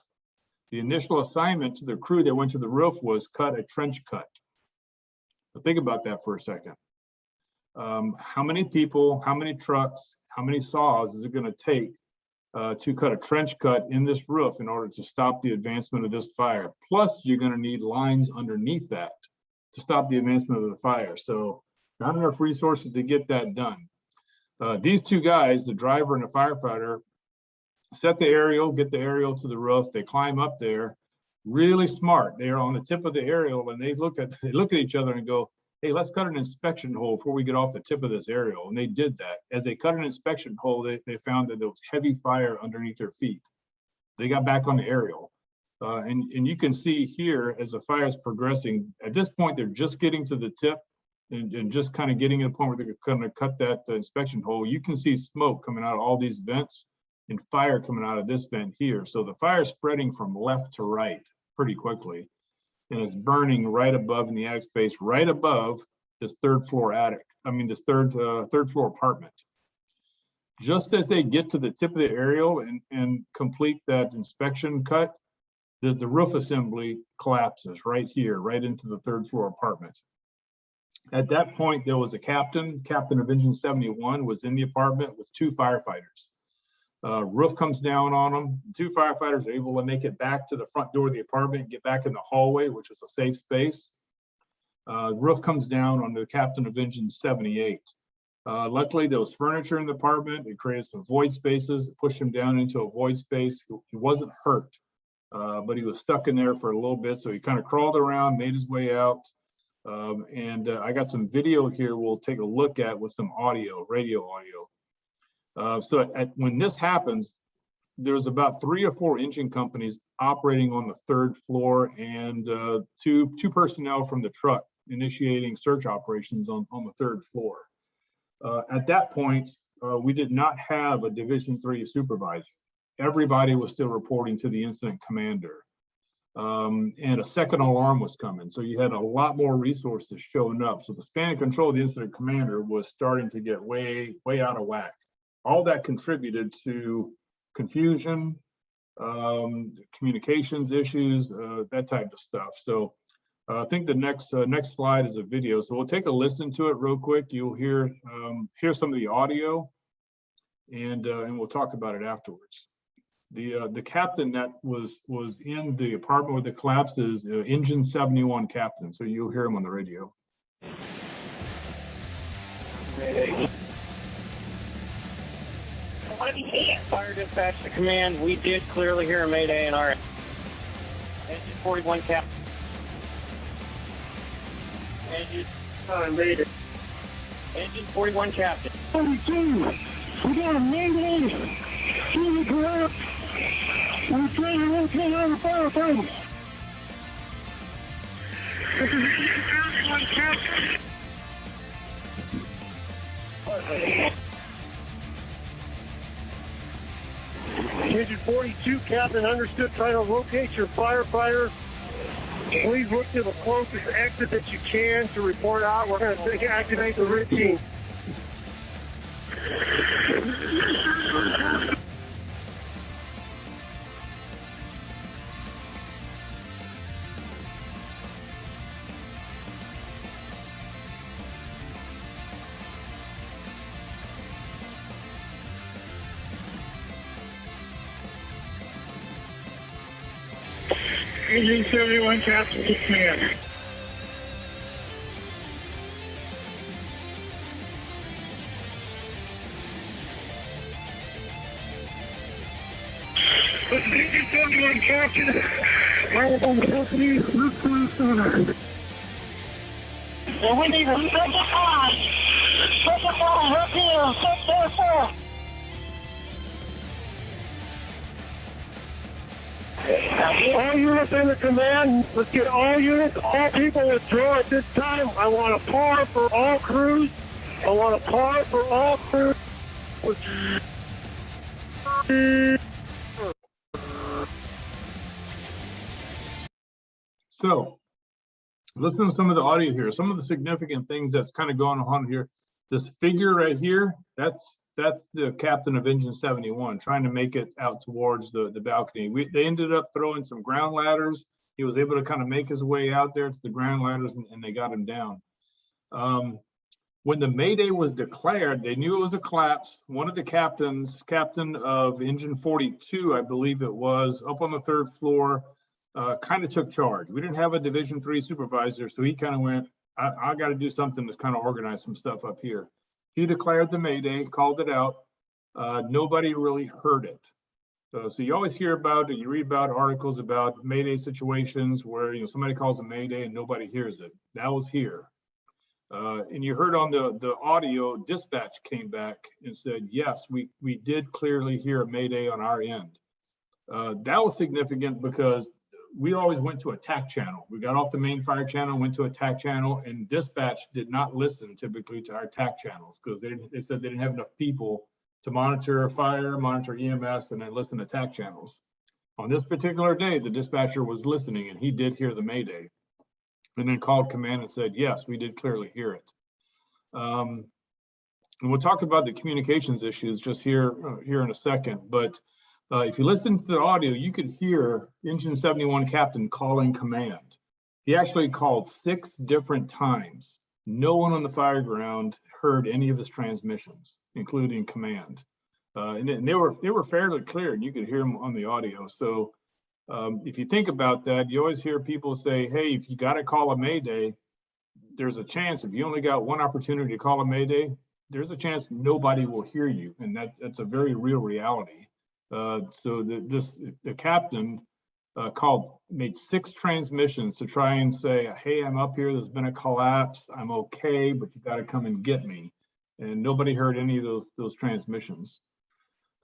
The initial assignment to the crew that went to the roof was cut a trench cut. But think about that for a second. How many people, how many trucks, how many saws is it going to take to cut a trench cut in this roof in order to stop the advancement of this fire? Plus, you're going to need lines underneath that to stop the advancement of the fire. So not enough resources to get that done. These 2 guys, the driver and the firefighter, set the aerial, get the aerial to the roof. They climb up there, really smart. They are on the tip of the aerial and they look at each other and go, hey, let's cut an inspection hole before we get off the tip of this aerial. And they did that. As they cut an inspection hole, they found that there was heavy fire underneath their feet. They got back on the aerial. And you can see here as the fire is progressing, at this point, they're just getting to the tip and just kind of getting to the point where they're going to cut that inspection hole. You can see smoke coming out of all these vents and fire coming out of this vent here. So the fire is spreading from left to right pretty quickly. And it's burning right above in the attic space, right above this third floor apartment. Just as they get to the tip of the aerial and complete that inspection cut, the roof assembly collapses right here, right into the third floor apartment. At that point, there was a captain of Engine 71 was in the apartment with 2 firefighters. Roof comes down on them. 2 firefighters are able to make it back to the front door of the apartment, get back in the hallway, which is a safe space. Roof comes down on the captain of Engine 78. Luckily, there was furniture in the apartment. It created some void spaces, pushed him down into a void space. He wasn't hurt, but he was stuck in there for a little bit. So he kind of crawled around, made his way out. I got some video here we'll take a look at with some audio, radio audio. When this happens, there's about 3 or 4 engine companies operating on the third floor and two personnel from the truck initiating search operations on the third floor. At that point, we did not have a Division 3 supervisor. Everybody was still reporting to the incident commander. And a second alarm was coming. So you had a lot more resources showing up. So the span of control of the incident commander was starting to get way out of whack. All that contributed to confusion, communications issues, that type of stuff. So I think the next slide is a video. So we'll take a listen to it real quick. You'll hear some of the audio, and we'll talk about it afterwards. The captain that was in the apartment with the collapse is Engine 71 captain. So you'll hear him on the radio. Fire dispatch to command. We did clearly hear a mayday in our engine 41 cap. Engine mayday. Engine 41, Captain. 42. We got a mayday. See the collapse. We're trying to locate all the firefighters. This is Engine 31, Captain. Engine 42, Captain, understood. Trying to locate your firefighter. Please look to the closest exit that you can to report out. We're going to activate the RIT team. Engine 71, Captain, to command. This is Engine 71, Captain. Fire on the balconies, Route 27. And we need a second line. Second line, up here, set there, sir. All units in the command, let's get all units, all people withdraw at this time. I want a par for all crews. I want a par for all crews. So, listen to some of the audio here. Some of the significant things that's kind of going on here. This figure right here, that's the captain of Engine 71 trying to make it out towards the balcony. They ended up throwing some ground ladders. He was able to kind of make his way out there to the ground ladders, and they got him down. When the Mayday was declared, they knew it was a collapse. One of the captains, captain of Engine 42, I believe it was, up on the 3rd floor, kind of took charge. We didn't have a Division 3 supervisor, so he kind of went, I got to do something to kind of organize some stuff up here. He declared the Mayday, called it out. Nobody really heard it. So you always hear about it, you read about articles about Mayday situations where somebody calls a Mayday and nobody hears it. That was here. And you heard on the audio, dispatch came back and said, yes, we did clearly hear a Mayday on our end. That was significant because we always went to a TAC channel. We got off the main fire channel, went to a TAC channel, and dispatch did not listen typically to our TAC channels because they said they didn't have enough people to monitor fire, monitor EMS, and then listen to TAC channels. On this particular day, the dispatcher was listening and he did hear the Mayday and then called command and said, yes, we did clearly hear it. And we'll talk about the communications issues just here in a second, but if you listen to the audio, you could hear Engine 71 captain calling command. He actually called 6 different times. No one on the fire ground heard any of his transmissions, including command. And they were fairly clear, and you could hear them on the audio. So if you think about that, you always hear people say, hey, if you got to call a Mayday, there's a chance if you only got one opportunity to call a Mayday, there's a chance nobody will hear you. And that's a very real reality. So the captain made 6 transmissions to try and say, hey, I'm up here, there's been a collapse, I'm okay, but you got to come and get me. And nobody heard any of those transmissions.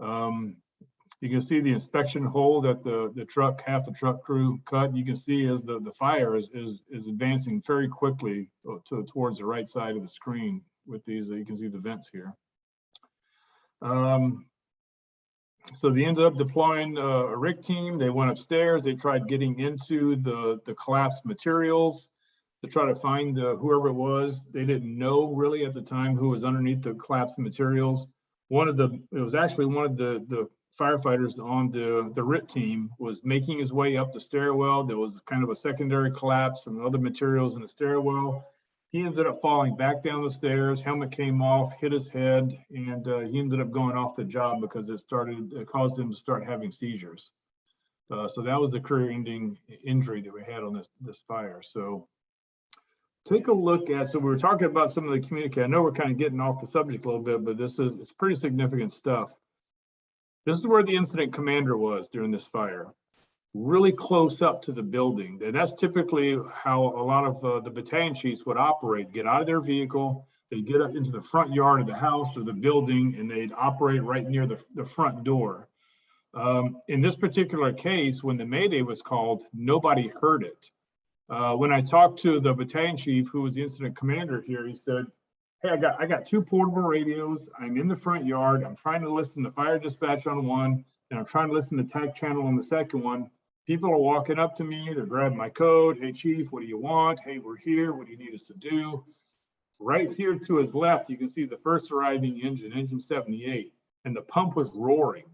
You can see the inspection hole that the truck, half the truck crew cut. You can see as the fire is advancing very quickly towards the right side of the screen with these, you can see the vents here. So they ended up deploying a RIC team. They went upstairs. They tried getting into the collapsed materials to try to find whoever it was. They didn't know really at the time who was underneath the collapsed materials. It was actually one of the firefighters on the RIT team was making his way up the stairwell. There was kind of a secondary collapse and other materials in the stairwell. He ended up falling back down the stairs, helmet came off, hit his head, and he ended up going off the job because it caused him to start having seizures. So that was the career-ending injury that we had on this fire. So take a look at, so we were talking about some of the communication. I know we're kind of getting off the subject a little bit, but it's pretty significant stuff. This is where the incident commander was during this fire. Really close up to the building. And that's typically how a lot of the battalion chiefs would operate. Get out of their vehicle. They'd get up into the front yard of the house or the building, and they'd operate right near the front door. In this particular case, when the Mayday was called, nobody heard it. When I talked to the battalion chief, who was the incident commander here, he said, "Hey, I got 2 portable radios. I'm in the front yard. I'm trying to listen to fire dispatch on one, and I'm trying to listen to TAC channel on the second one. People are walking up to me. They're grabbing my code. Hey, chief, what do you want? Hey, we're here. What do you need us to do?" Right here to his left, you can see the first arriving engine, engine 78, and the pump was roaring.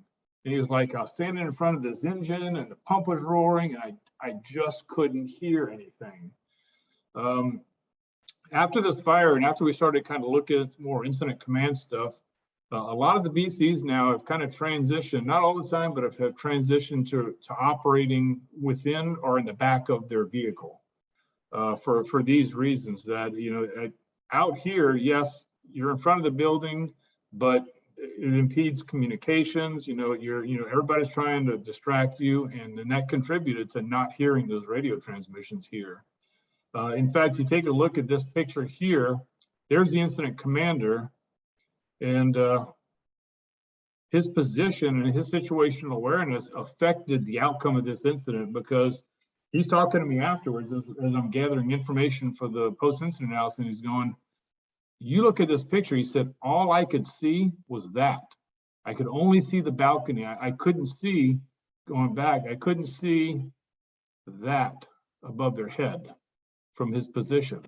And he was like, "I was standing in front of this engine and the pump was roaring, and I just couldn't hear anything." After this fire and after we started kind of looking at more incident command stuff, a lot of the BCs now have kind of transitioned, not all the time, but have transitioned to operating within or in the back of their vehicle for these reasons that, out here, yes, you're in front of the building, but it impedes communications. Everybody's trying to distract you, and then that contributed to not hearing those radio transmissions here. In fact, you take a look at this picture here, there's the incident commander, and his position and his situational awareness affected the outcome of this incident, because he's talking to me afterwards as I'm gathering information for the post-incident analysis, and he's going, "You look at this picture," he said, "all I could see was that. I could only see the balcony. I couldn't see, going back, I couldn't see that above their head from his position."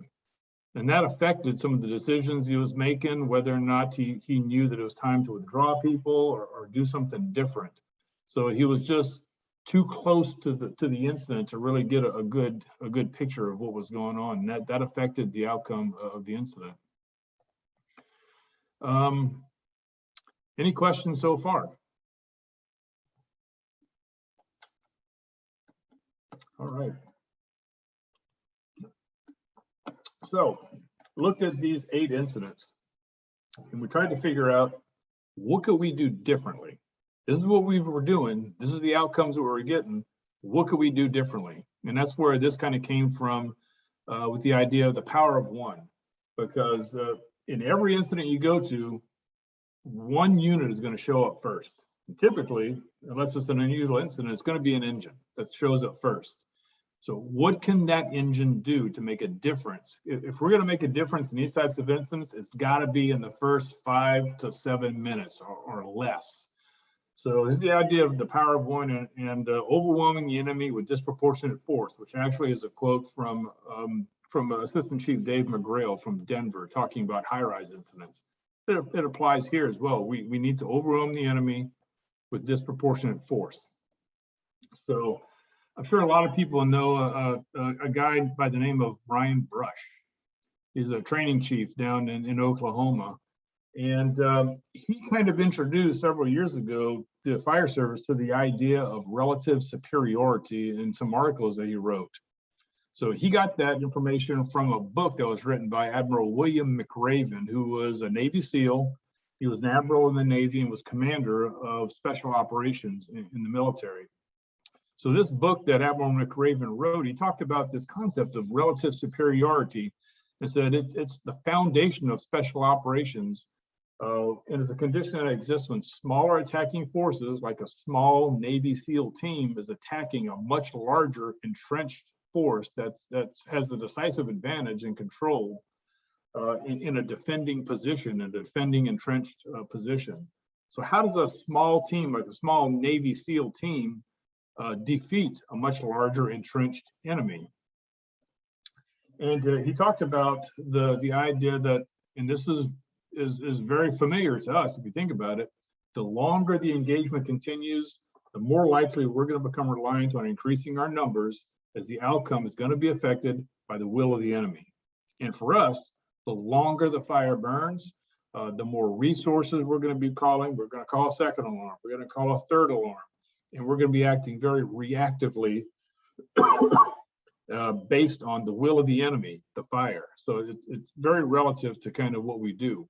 And that affected some of the decisions he was making, whether or not he knew that it was time to withdraw people or do something different. So he was just too close to the incident to really get a good picture of what was going on. And that affected the outcome of the incident. Any questions so far? All right. So looked at these 8 incidents, and we tried to figure out, what could we do differently? This is what we were doing. This is the outcomes that we were getting. What could we do differently? And that's where this kind of came from, with the idea of the power of one, because in every incident you go to, one unit is going to show up first. And typically, unless it's an unusual incident, it's going to be an engine that shows up first. So what can that engine do to make a difference? If we're going to make a difference in these types of incidents, it's got to be in the first 5 to 7 minutes or less. So this is the idea of the power of one and overwhelming the enemy with disproportionate force, which actually is a quote from Assistant Chief Dave McGrail from Denver, talking about high-rise incidents. It applies here as well. We need to overwhelm the enemy with disproportionate force. So I'm sure a lot of people know a guy by the name of Brian Brush. He's a training chief down in Oklahoma. And he kind of introduced several years ago the fire service to the idea of relative superiority in some articles that he wrote. So he got that information from a book that was written by Admiral William McRaven, who was a Navy SEAL. He was an admiral in the Navy and was commander of special operations in the military. So this book that Admiral McRaven wrote, he talked about this concept of relative superiority and said it's the foundation of special operations. And it's a condition that exists when smaller attacking forces, like a small Navy SEAL team, is attacking a much larger entrenched force that has the decisive advantage and control in a defending position, a defending entrenched position. So how does a small team, like a small Navy SEAL team, defeat a much larger entrenched enemy? And he talked about the idea that, and this is very familiar to us if you think about it, the longer the engagement continues, the more likely we're going to become reliant on increasing our numbers, as the outcome is going to be affected by the will of the enemy. And for us, the longer the fire burns, the more resources we're going to be calling. We're going to call a second alarm. We're going to call a third alarm. And we're going to be acting very reactively based on the will of the enemy, the fire. So it's very relative to kind of what we do.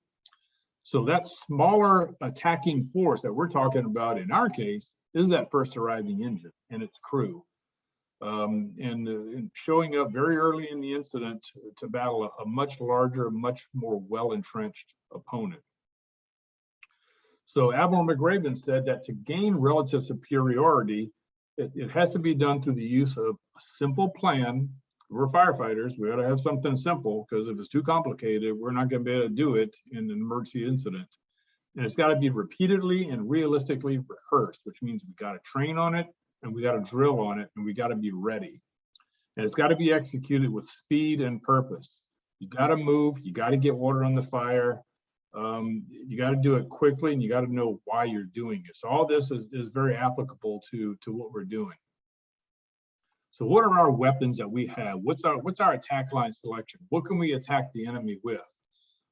So that smaller attacking force that we're talking about in our case is that first arriving engine and its crew. and showing up very early in the incident to battle a much larger, much more well-entrenched opponent. So Admiral McRaven said that to gain relative superiority, it has to be done through the use of a simple plan. We're firefighters, we ought to have something simple, because if it's too complicated, we're not going to be able to do it in an emergency incident. And it's got to be repeatedly and realistically rehearsed, which means we got to train on it and we got to drill on it and we got to be ready. And it's got to be executed with speed and purpose. You got to move, you got to get water on the fire. You got to do it quickly, and you got to know why you're doing it. So all this is very applicable to what we're doing. So what are our weapons that we have? What's our attack line selection? What can we attack the enemy with?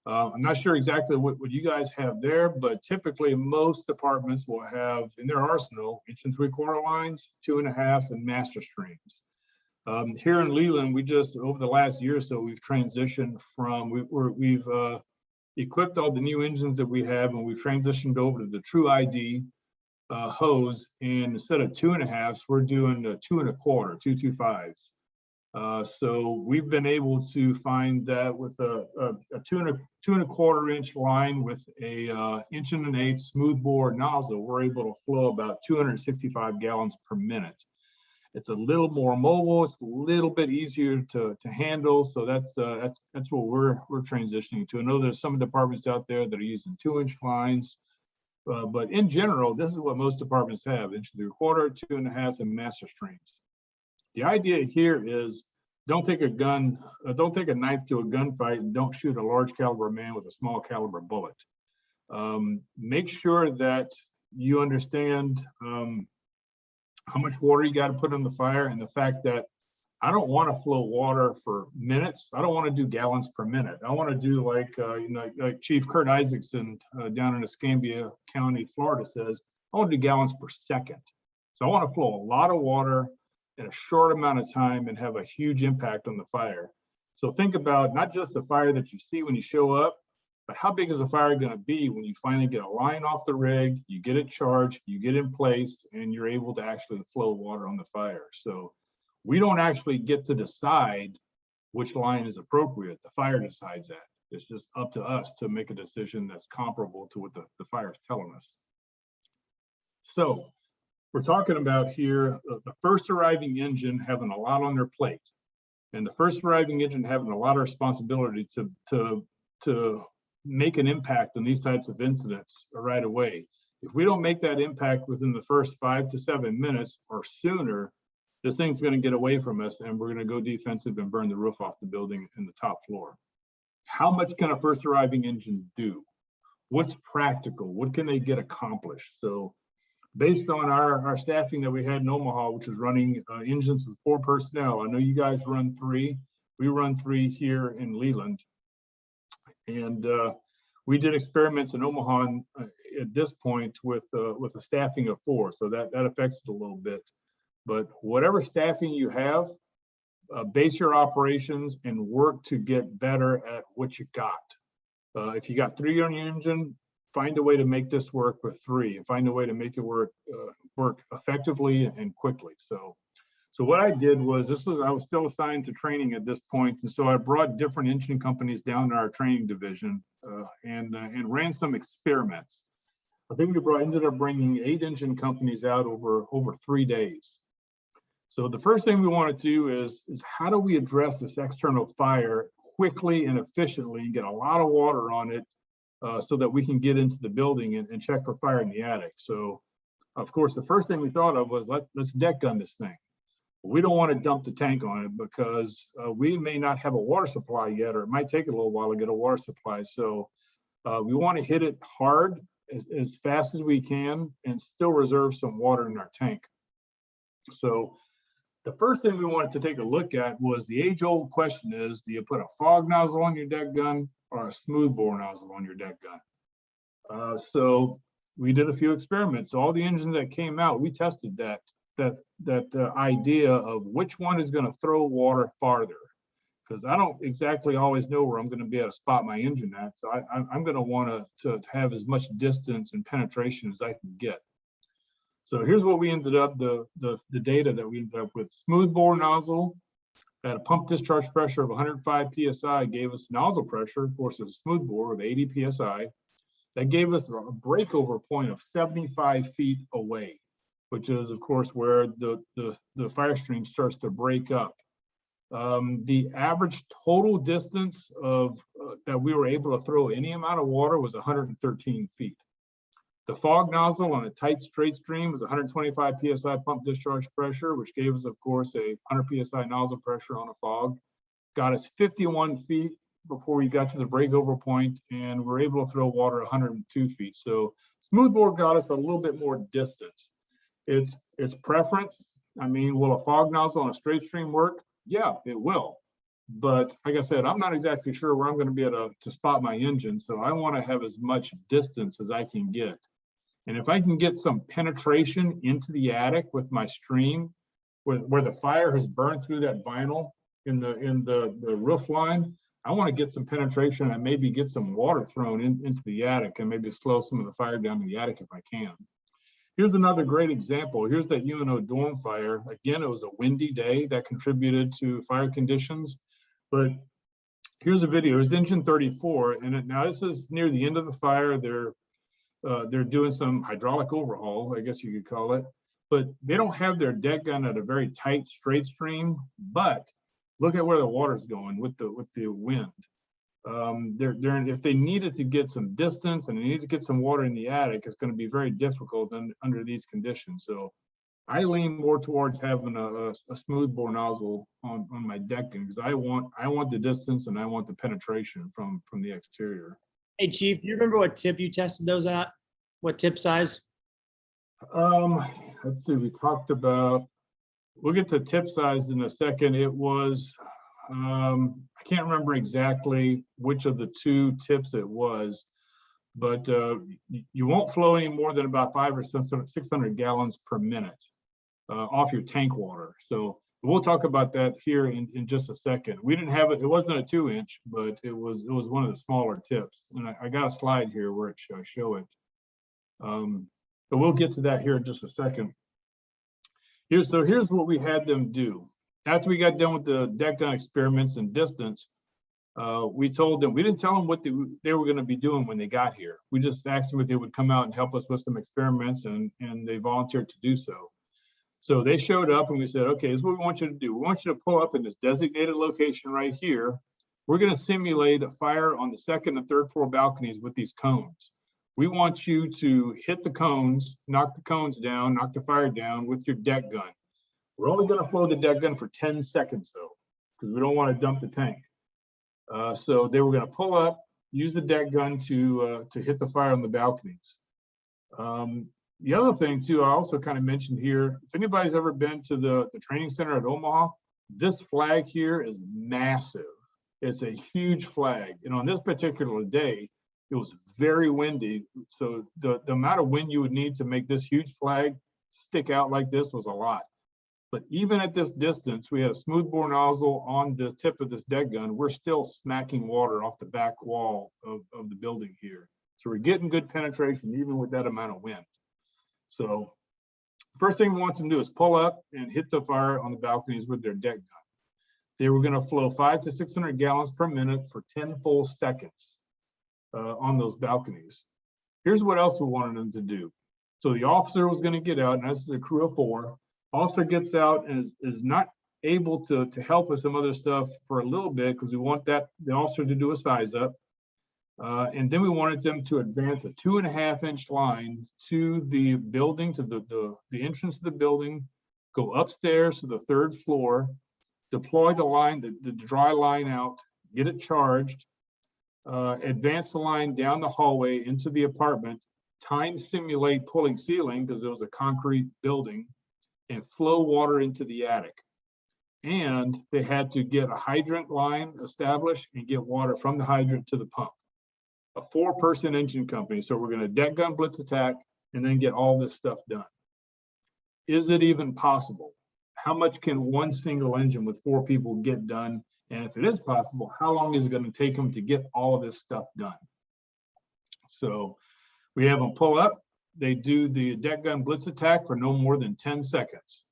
I'm not sure exactly what you guys have there, but typically most departments will have in their arsenal 1 3/4 lines, 2.5, and master streams. Here in Leland, we just over the last year or so, we've transitioned from we've equipped all the new engines that we have, and we've transitioned over to the True ID hose. And instead of 2.5s, we're doing 2 1/4, 2.25s. So we've been able to find that with a 2 1/4 inch line with a 1 1/8 smoothbore nozzle, we're able to flow about 265 gallons per minute. It's a little more mobile. It's a little bit easier to handle. So that's what we're transitioning to. I know there's some departments out there that are using 2-inch lines, but in general, this is what most departments have: 1 3/4, 2.5, and master streams. The idea here is don't take a knife to a gunfight, and don't shoot a large caliber man with a small caliber bullet. Make sure that you understand how much water you got to put on the fire, and the fact that I don't want to flow water for minutes. I don't want to do gallons per minute. I want to do like Chief Kurt Isaacson down in Escambia County, Florida says, I want to do gallons per second. So I want to flow a lot of water in a short amount of time and have a huge impact on the fire. So think about not just the fire that you see when you show up, but how big is the fire going to be when you finally get a line off the rig, you get it charged, you get in place, and you're able to actually flow water on the fire. So we don't actually get to decide which line is appropriate. The fire decides that. It's just up to us to make a decision that's comparable to what the fire is telling us. So we're talking about here the first arriving engine having a lot on their plate, and the first arriving engine having a lot of responsibility to make an impact on these types of incidents right away. If we don't make that impact within the first 5 to 7 minutes or sooner, this thing's going to get away from us, and we're going to go defensive and burn the roof off the building in the top floor. How much can a first arriving engine do? What's practical? What can they get accomplished? So based on our staffing that we had in Omaha, which is running engines with 4 personnel, I know you guys run 3. We run 3 here in Leland. And we did experiments in Omaha at this point with a staffing of 4, so that affects it a little bit. But whatever staffing you have, base your operations and work to get better at what you got. If you got 3 on your engine, find a way to make this work with 3, and find a way to make it work effectively and quickly. So what I did was, I was still assigned to training at this point, and so I brought different engine companies down to our training division and ran some experiments. I think we ended up bringing 8 engine companies out over 3 days. So the first thing we want to do is how do we address this external fire quickly and efficiently and get a lot of water on it so that we can get into the building and check for fire in the attic. So of course, the first thing we thought of was let's deck gun this thing. We don't want to dump the tank on it because we may not have a water supply yet, or it might take a little while to get a water supply. So we want to hit it hard as fast as we can and still reserve some water in our tank. So the first thing we wanted to take a look at was the age-old question is, do you put a fog nozzle on your deck gun or a smoothbore nozzle on your deck gun? So we did a few experiments. All the engines that came out, we tested that idea of which one is going to throw water farther, because I don't exactly always know where I'm going to be able to spot my engine at. So I'm going to want to have as much distance and penetration as I can get. So here's what we ended up, the data that we ended up with. Smoothbore nozzle at a pump discharge pressure of 105 PSI gave us nozzle pressure, of course, it's a smoothbore with 80 PSI. That gave us a breakover point of 75 feet away, which is, of course, where the fire stream starts to break up. The average total distance of that we were able to throw any amount of water was 113 feet. The fog nozzle on a tight straight stream was 125 PSI pump discharge pressure, which gave us, of course, a 100 PSI nozzle pressure on a fog. Got us 51 feet before we got to the breakover point, and we're able to throw water 102 feet. So smoothbore got us a little bit more distance. It's preference. I mean, will a fog nozzle on a straight stream work? Yeah, it will. But like I said, I'm not exactly sure where I'm going to be able to spot my engine. So I want to have as much distance as I can get. And if I can get some penetration into the attic with my stream, where the fire has burned through that vinyl in the roof line, I want to get some penetration and maybe get some water thrown into the attic and maybe slow some of the fire down in the attic if I can. Here's another great example. Here's that UNO dorm fire. Again, it was a windy day that contributed to fire conditions, but here's a video. It's engine 34, and now this is near the end of the fire. They're doing some hydraulic overhaul, I guess you could call it, but they don't have their deck gun at a very tight straight stream. But look at where the water's going with the wind. If they needed to get some distance and they need to get some water in the attic, it's going to be very difficult under these conditions. So I lean more towards having a smoothbore nozzle on my decking because I want the distance and I want the penetration from the exterior. Hey, Chief, do you remember what tip you tested those at? What tip size? Let's see, we talked about, we'll get to tip size in a second. It was, I can't remember exactly which of the two tips it was, but you won't flow any more than about 500 or 600 gallons per minute off your tank water. So we'll talk about that here in just a second. We didn't have it, it wasn't a 2-inch, but it was one of the smaller tips. And I got a slide here where I show it. But we'll get to that here in just a second. Here's what we had them do. After we got done with the deck gun experiments and distance, we told them, we didn't tell them what they were going to be doing when they got here. We just asked them if they would come out and help us with some experiments, and they volunteered to do so. So they showed up and we said, okay, this is what we want you to do. We want you to pull up in this designated location right here. We're going to simulate a fire on the 2nd and 3rd floor balconies with these cones. We want you to hit the cones, knock the cones down, knock the fire down with your deck gun. We're only going to flow the deck gun for 10 seconds though, because we don't want to dump the tank. So they were going to pull up, use the deck gun to hit the fire on the balconies. The other thing too, I also kind of mentioned here, if anybody's ever been to the training center at Omaha, this flag here is massive. It's a huge flag. And on this particular day, it was very windy. So the amount of wind you would need to make this huge flag stick out like this was a lot. But even at this distance, we had a smoothbore nozzle on the tip of this deck gun. We're still smacking water off the back wall of the building here. So we're getting good penetration even with that amount of wind. So first thing we want them to do is pull up and hit the fire on the balconies with their deck gun. They were going to flow 500 to 600 gallons per minute for 10 full seconds on those balconies. Here's what else we wanted them to do. So the officer was going to get out, and this is a crew of 4. Officer gets out and is not able to help with some other stuff for a little bit because we want the officer to do a size up. And then we wanted them to advance a 2.5-inch line to the building, to the entrance of the building, go upstairs to the 3rd floor, deploy the line, the dry line out, get it charged, advance the line down the hallway into the apartment, time simulate pulling ceiling because it was a concrete building, and flow water into the attic. And they had to get a hydrant line established and get water from the hydrant to the pump. A 4-person engine company. So we're going to deck gun blitz attack and then get all this stuff done. Is it even possible? How much can one single engine with 4 people get done? And if it is possible, how long is it going to take them to get all of this stuff done? So we have them pull up. they do the deck gun blitz attack for no more than 10 seconds.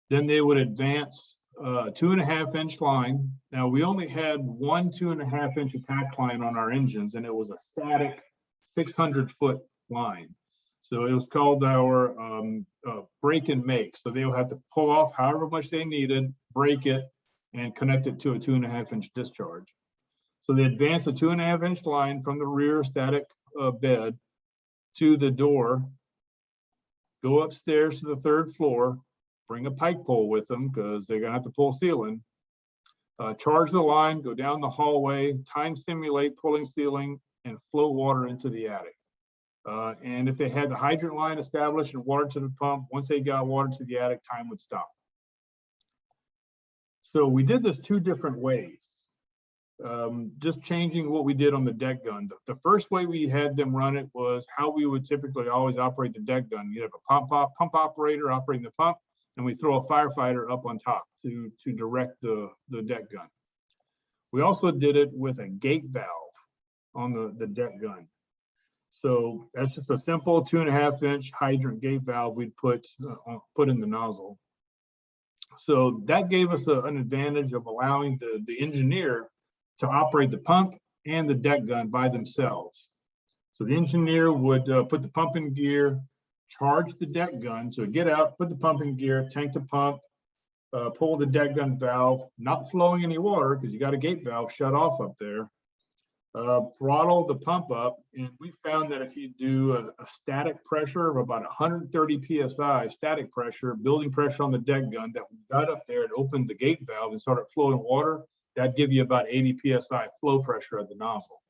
Then they would advance 2.5-inch line. Now we only had one 2.5-inch attack line on our engines, and it was a static 600-foot line. So it was called our break and make. So they would have to pull off however much they needed, break it, and connect it to a 2.5-inch discharge. So they advanced a 2.5-inch line from the rear static bed to the door, go upstairs to the 3rd floor, bring a pike pole with them because they're gonna have to pull ceiling, charge the line, go down the hallway, time simulate pulling ceiling, and flow water into the attic. And if they had the hydrant line established and water to the pump, once they got water to the attic, time would stop. So we did this 2 different ways, just changing what we did on the deck gun. The first way we had them run it was how we would typically always operate the deck gun. You have a pump operator operating the pump, and we throw a firefighter up on top to direct the deck gun. We also did it with a gate valve on the deck gun. So that's just a simple 2.5-inch hydrant gate valve we'd put in the nozzle. So that gave us an advantage of allowing the engineer to operate the pump and the deck gun by themselves. So the engineer would put the pump in gear, charge the deck gun. So get out, put the pump in gear, tank the pump, pull the deck gun valve, not flowing any water because you got a gate valve shut off up there. Throttle the pump up, and we found that if you do a static pressure of about 130 psi static pressure, building pressure on the deck gun, that we got up there and opened the gate valve and started flowing water, that'd give you about 80 psi flow pressure at the nozzle.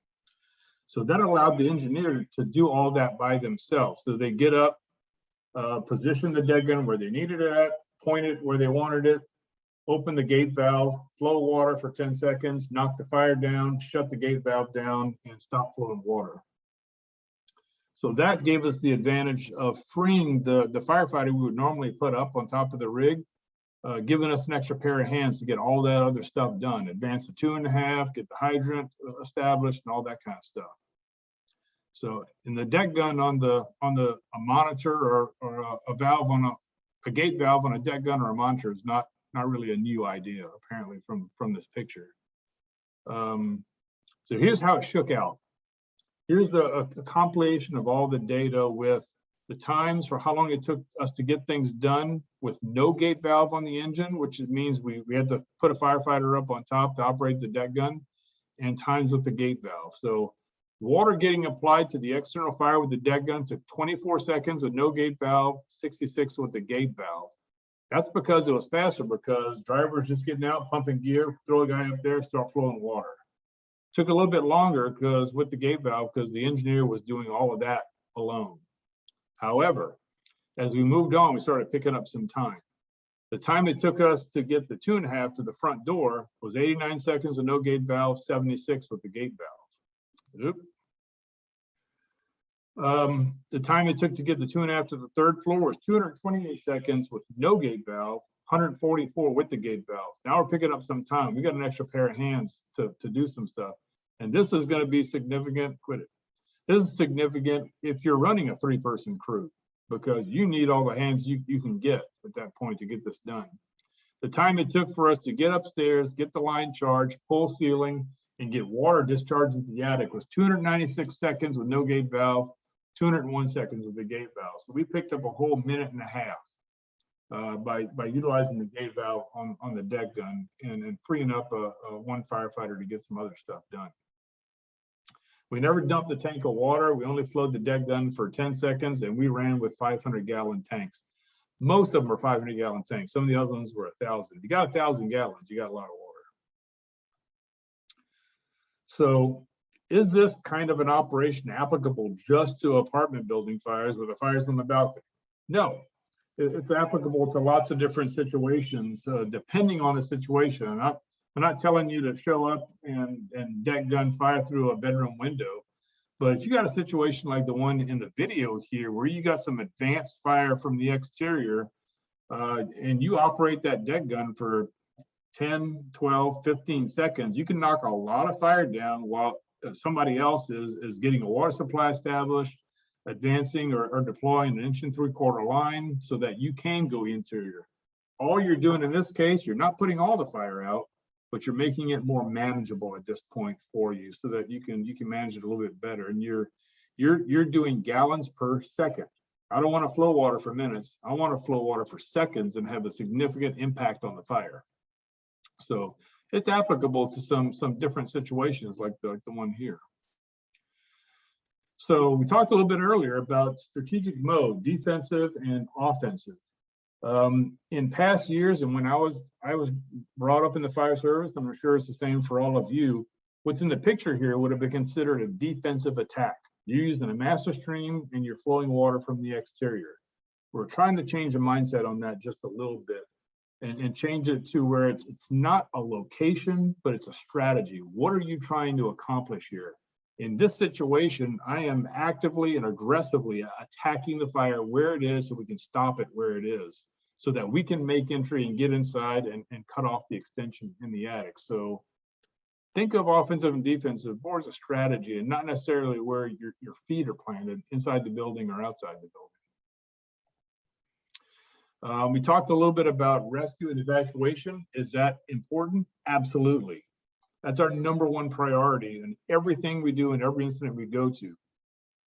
So that allowed the engineer to do all that by themselves. So they get up, position the deck gun where they needed it at, point it where they wanted it, open the gate valve, flow water for 10 seconds, knock the fire down, shut the gate valve down, and stop flowing water. So that gave us the advantage of freeing the firefighter we would normally put up on top of the rig, giving us an extra pair of hands to get all that other stuff done. Advance to 2.5, get the hydrant established, and all that kind of stuff. So in the deck gun on a monitor or a valve on a gate valve on a deck gun or a monitor is not really a new idea, apparently, from this picture. So here's how it shook out. Here's a compilation of all the data with the times for how long it took us to get things done with no gate valve on the engine, which means we had to put a firefighter up on top to operate the deck gun, and times with the gate valve. So water getting applied to the external fire with the deck gun took 24 seconds with no gate valve, 66 with the gate valve. That's because it was faster, because drivers just getting out, pumping gear, throw a guy up there, start flowing water. Took a little bit longer because with the gate valve, because the engineer was doing all of that alone. However, as we moved on, we started picking up some time. The time it took us to get the 2.5 to the front door was 89 seconds with no gate valve, 76 with the gate valve. Oop. The time it took to get the 2.5 to the 3rd floor was 228 seconds with no gate valve, 144 with the gate valve. Now we're picking up some time. We got an extra pair of hands to do some stuff. And this is going to be significant. Quit it. This is significant if you're running a 3-person crew, because you need all the hands you can get at that point to get this done. The time it took for us to get upstairs, get the line charged, pull ceiling, and get water discharged into the attic was 296 seconds with no gate valve, 201 seconds with the gate valve. So we picked up a whole 1.5 minutes by utilizing the gate valve on the deck gun and freeing up one firefighter to get some other stuff done. We never dumped a tank of water. We only flowed the deck gun for 10 seconds, and we ran with 500-gallon tanks. Most of them are 500-gallon tanks. Some of the other ones were 1,000. If you got 1,000 gallons, you got a lot of water. So is this kind of an operation applicable just to apartment building fires with the fires on the balcony? No, it's applicable to lots of different situations, depending on the situation. I'm not telling you to show up and deck gun fire through a bedroom window, but if you got a situation like the one in the video here, where you got some advanced fire from the exterior, and you operate that deck gun for 10, 12, 15 seconds, you can knock a lot of fire down while somebody else is getting a water supply established, advancing or deploying an 1 3/4 line so that you can go interior. All you're doing in this case, you're not putting all the fire out, but you're making it more manageable at this point for you so that you can manage it a little bit better. And you're doing gallons per second. I don't want to flow water for minutes. I want to flow water for seconds and have a significant impact on the fire. So it's applicable to some different situations like the one here. So we talked a little bit earlier about strategic mode, defensive and offensive. In past years, and when I was brought up in the fire service, I'm sure it's the same for all of you, what's in the picture here would have been considered a defensive attack. You're using a master stream and you're flowing water from the exterior. We're trying to change the mindset on that just a little bit and change it to where it's not a location, but it's a strategy. What are you trying to accomplish here? In this situation, I am actively and aggressively attacking the fire where it is so we can stop it where it is so that we can make entry and get inside and cut off the extension in the attic. So think of offensive and defensive more as a strategy and not necessarily where your feet are planted inside the building or outside the building. We talked a little bit about rescue and evacuation. Is that important? Absolutely. That's our #1 priority in everything we do and every incident we go to.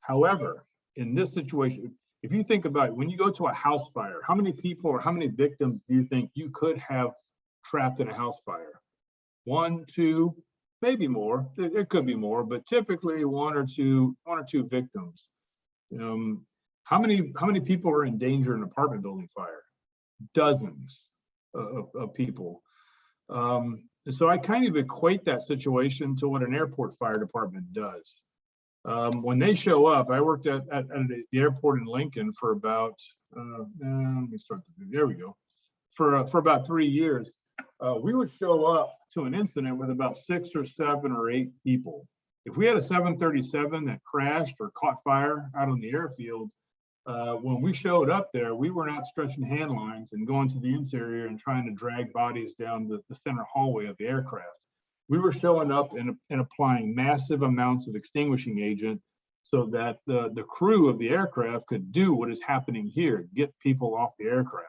However, in this situation, if you think about it, when you go to a house fire, how many people or how many victims do you think you could have trapped in a house fire? 1, 2, maybe more. It could be more, but typically one or two victims. How many people are in danger in an apartment building fire? Dozens of people. So I kind of equate that situation to what an airport fire department does. When they show up, I worked at the airport in Lincoln for about, let me start, there we go, for about 3 years. We would show up to an incident with about 6 or 7 or 8 people. If we had a 737 that crashed or caught fire out on the airfield, when we showed up there, we were not stretching hand lines and going to the interior and trying to drag bodies down the center hallway of the aircraft. We were showing up and applying massive amounts of extinguishing agent so that the crew of the aircraft could do what is happening here, get people off the aircraft.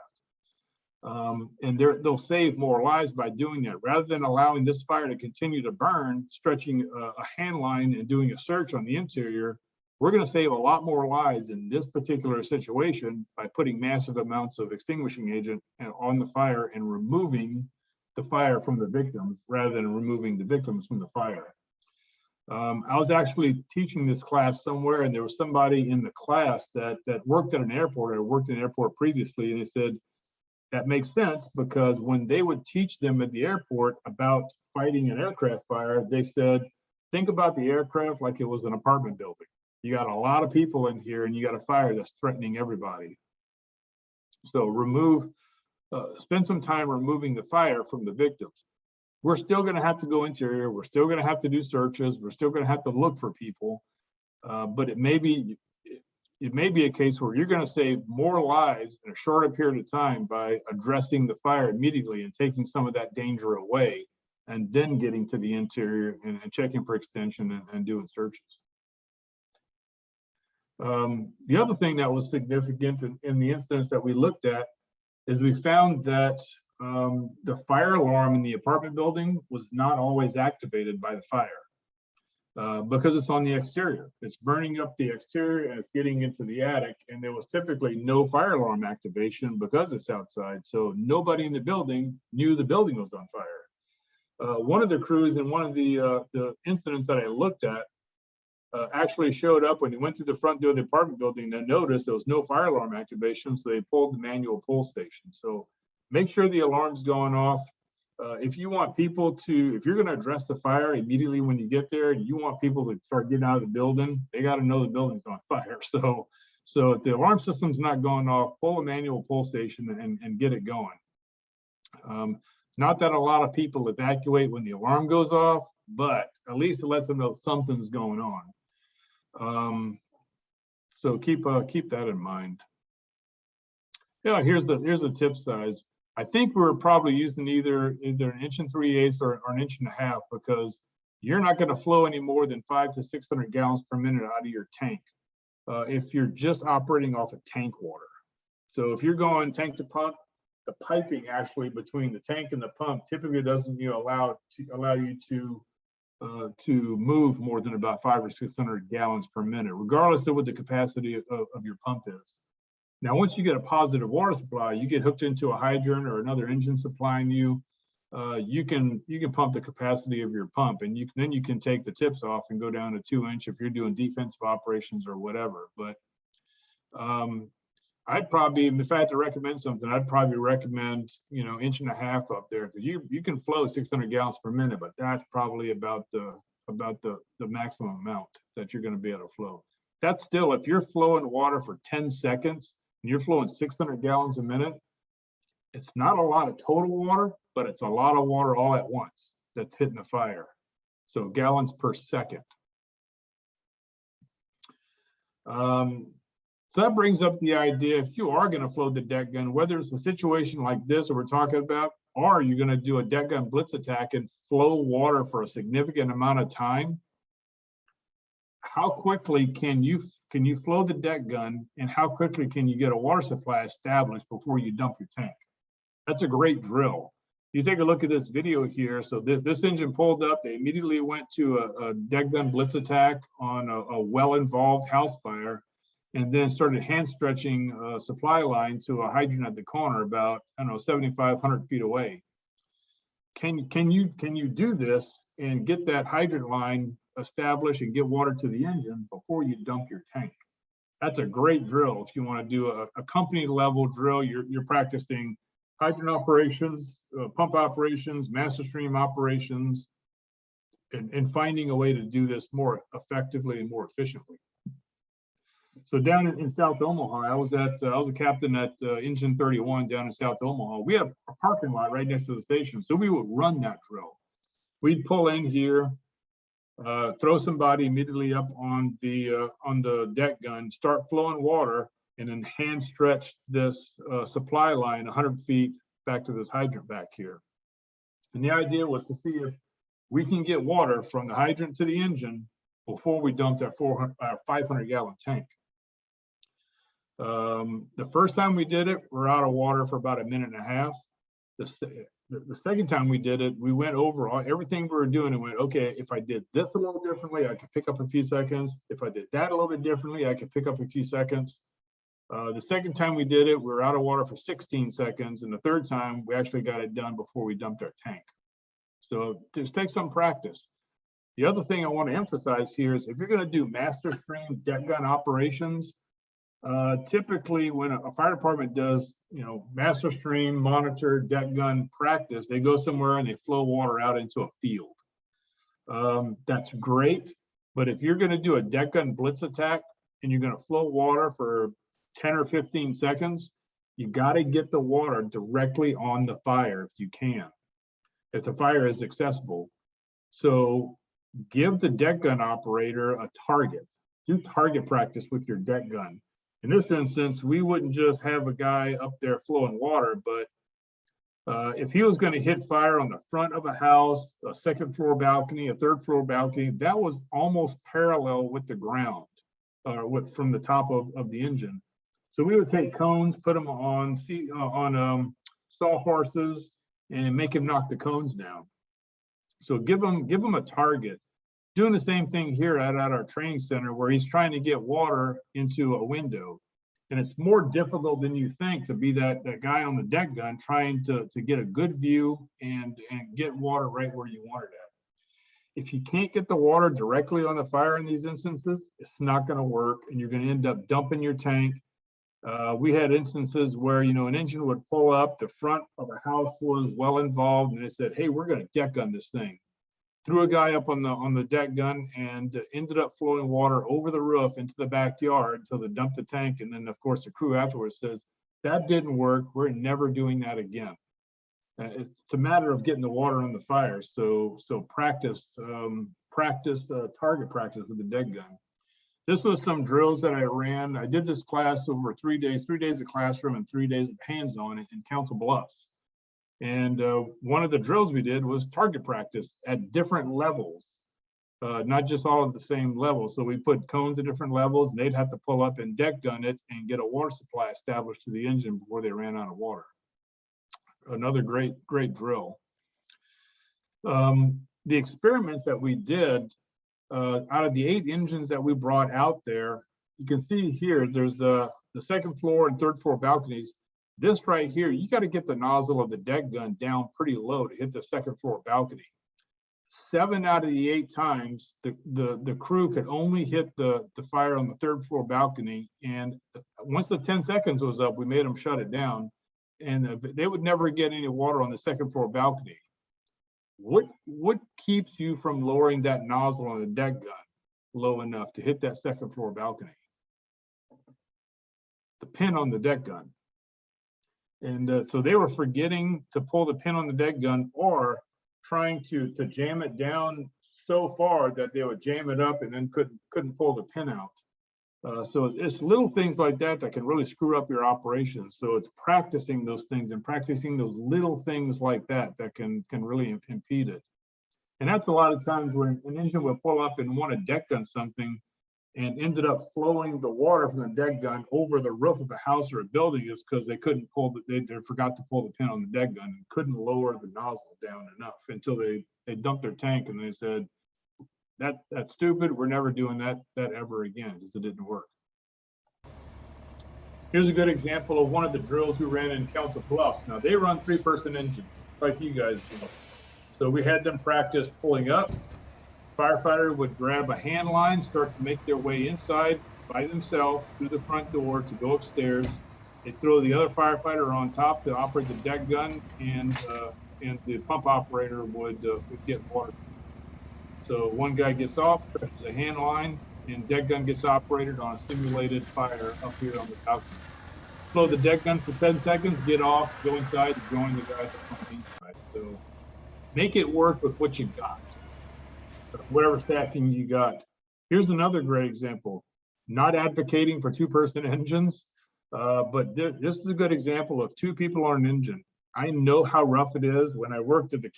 And they'll save more lives by doing that. Rather than allowing this fire to continue to burn, stretching a hand line and doing a search on the interior, we're going to save a lot more lives in this particular situation by putting massive amounts of extinguishing agent on the fire and removing the fire from the victims rather than removing the victims from the fire. I was actually teaching this class somewhere, and there was somebody in the class that worked at an airport or worked in an airport previously, and they said, that makes sense because when they would teach them at the airport about fighting an aircraft fire, they said, think about the aircraft like it was an apartment building. You got a lot of people in here and you got a fire that's threatening everybody. So spend some time removing the fire from the victims. We're still going to have to go interior. We're still going to have to do searches. We're still going to have to look for people. But it may be a case where you're going to save more lives in a shorter period of time by addressing the fire immediately and taking some of that danger away, and then getting to the interior and checking for extension and doing searches. The other thing that was significant in the instance that we looked at is we found that the fire alarm in the apartment building was not always activated by the fire because it's on the exterior. It's burning up the exterior and it's getting into the attic, and there was typically no fire alarm activation because it's outside. So nobody in the building knew the building was on fire. One of the crews in one of the incidents that I looked at actually showed up when he went through the front door of the apartment building and noticed there was no fire alarm activation, so they pulled the manual pull station. So make sure the alarm's going off. If you want people if you're going to address the fire immediately when you get there, and you want people to start getting out of the building, they got to know the building's on fire. So if the alarm system's not going off, pull a manual pull station and get it going. Not that a lot of people evacuate when the alarm goes off, but at least it lets them know something's going on. So keep that in mind. Yeah, here's the tip size. I think we were probably using either an 1 3/8 or an 1.5 inches because you're not going to flow any more than 500 to 600 gallons per minute out of your tank. if you're just operating off of tank water. So if you're going tank to pump, the piping actually between the tank and the pump typically doesn't allow you to move more than about 500 or 600 gallons per minute, regardless of what the capacity of your pump is. Now, once you get a positive water supply, you get hooked into a hydrant or another engine supplying you. You can pump the capacity of your pump, and then you can take the tips off and go down to 2-inch if you're doing defensive operations or whatever. But I'd probably, if I had to recommend something, I'd probably recommend 1.5 inches up there, because you can flow 600 gallons per minute, but that's probably about the maximum amount that you're going to be able to flow. That's still, if you're flowing water for 10 seconds and you're flowing 600 gallons a minute, it's not a lot of total water, but it's a lot of water all at once that's hitting the fire. So gallons per second. So that brings up the idea, if you are going to flow the deck gun, whether it's a situation like this that we're talking about, or you're going to do a deck gun blitz attack and flow water for a significant amount of time, how quickly can you flow the deck gun, and how quickly can you get a water supply established before you dump your tank? That's a great drill. You take a look at this video here. So this engine pulled up, they immediately went to a deck gun blitz attack on a well-involved house fire, and then started hand stretching a supply line to a hydrant at the corner about, 7,500 feet away. Can you do this and get that hydrant line established and get water to the engine before you dump your tank? That's a great drill. If you want to do a company level drill, you're practicing hydrant operations, pump operations, master stream operations, and finding a way to do this more effectively and more efficiently. So down in South Omaha, I was a captain at Engine 31 down in South Omaha. We have a parking lot right next to the station, so we would run that drill. We'd pull in here, throw somebody immediately up on the deck gun, start flowing water, and then hand stretch this supply line 100 feet back to this hydrant back here. And the idea was to see if we can get water from the hydrant to the engine before we dumped our 500 gallon tank. The first time we did it, we're out of water for about 1.5 minutes. The second time we did it, we went over everything we were doing and went, okay, if I did this a little differently, I could pick up a few seconds. If I did that a little bit differently, I could pick up a few seconds. The second time we did it, we were out of water for 16 seconds. And the third time, we actually got it done before we dumped our tank. So just take some practice. The other thing I want to emphasize here is if you're going to do master stream deck gun operations, typically when a fire department does, master stream monitor deck gun practice, they go somewhere and they flow water out into a field. That's great. But if you're going to do a deck gun blitz attack and you're going to flow water for 10 or 15 seconds, you got to get the water directly on the fire if you can, if the fire is accessible. So give the deck gun operator a target. Do target practice with your deck gun. In this instance, we wouldn't just have a guy up there flowing water, but if he was going to hit fire on the front of a house, a second floor balcony, a third floor balcony, that was almost parallel with the ground, from the top of the engine. So we would take cones, put them on sawhorses, and make him knock the cones down. So give him a target. Doing the same thing here at our training center, where he's trying to get water into a window. And it's more difficult than you think to be that guy on the deck gun trying to get a good view and get water right where you want it at. If you can't get the water directly on the fire in these instances, it's not going to work, and you're going to end up dumping your tank. We had instances where, an engine would pull up, the front of a house was well involved, and they said, hey, we're going to deck gun this thing. Threw a guy up on the deck gun and ended up flowing water over the roof into the backyard until they dumped the tank. And then, of course, the crew afterwards says, that didn't work. We're never doing that again. It's a matter of getting the water on the fire. So practice target practice with the deck gun. This was some drills that I ran. I did this class over 3 days, 3 days of classroom and 3 days of hands-on in Council Bluffs. And one of the drills we did was target practice at different levels. not just all at the same level. So we put cones at different levels, and they'd have to pull up and deck gun it and get a water supply established to the engine before they ran out of water. Another great drill. The experiments that we did, out of the 8 engines that we brought out there, you can see here, there's the second floor and third floor balconies. This right here, you got to get the nozzle of the deck gun down pretty low to hit the second floor balcony. 7 out of the 8 times, the crew could only hit the fire on the third floor balcony. And once the 10 seconds was up, we made them shut it down, and they would never get any water on the second floor balcony. What keeps you from lowering that nozzle on the deck gun low enough to hit that second floor balcony? The pin on the deck gun. And so they were forgetting to pull the pin on the deck gun, or trying to jam it down so far that they would jam it up and then couldn't pull the pin out. So it's little things like that that can really screw up your operations. So it's practicing those things and practicing those little things like that that can really impede it. And that's a lot of times when an engine will pull up and want to deck gun something and ended up flowing the water from the deck gun over the roof of a house or a building, is because they couldn't pull they forgot to pull the pin on the deck gun and couldn't lower the nozzle down enough until they dumped their tank, and they said, that's stupid, we're never doing that ever again, because it didn't work. Here's a good example of one of the drills we ran in Council Bluffs. Now they run 3-person engines like you guys do. So we had them practice pulling up. Firefighter would grab a hand line, start to make their way inside by themselves through the front door to go upstairs. They throw the other firefighter on top to operate the deck gun, and the pump operator would get water. So one guy gets off, there's a hand line, and deck gun gets operated on a simulated fire up here on the balcony. Slow the deck gun for 10 seconds, get off, go inside, and join the guy at the pump inside. So make it work with what you got, whatever staffing you got. Here's another great example. Not advocating for 2-person engines, but this is a good example of 2 people on an engine. I know how rough it is. When I worked at the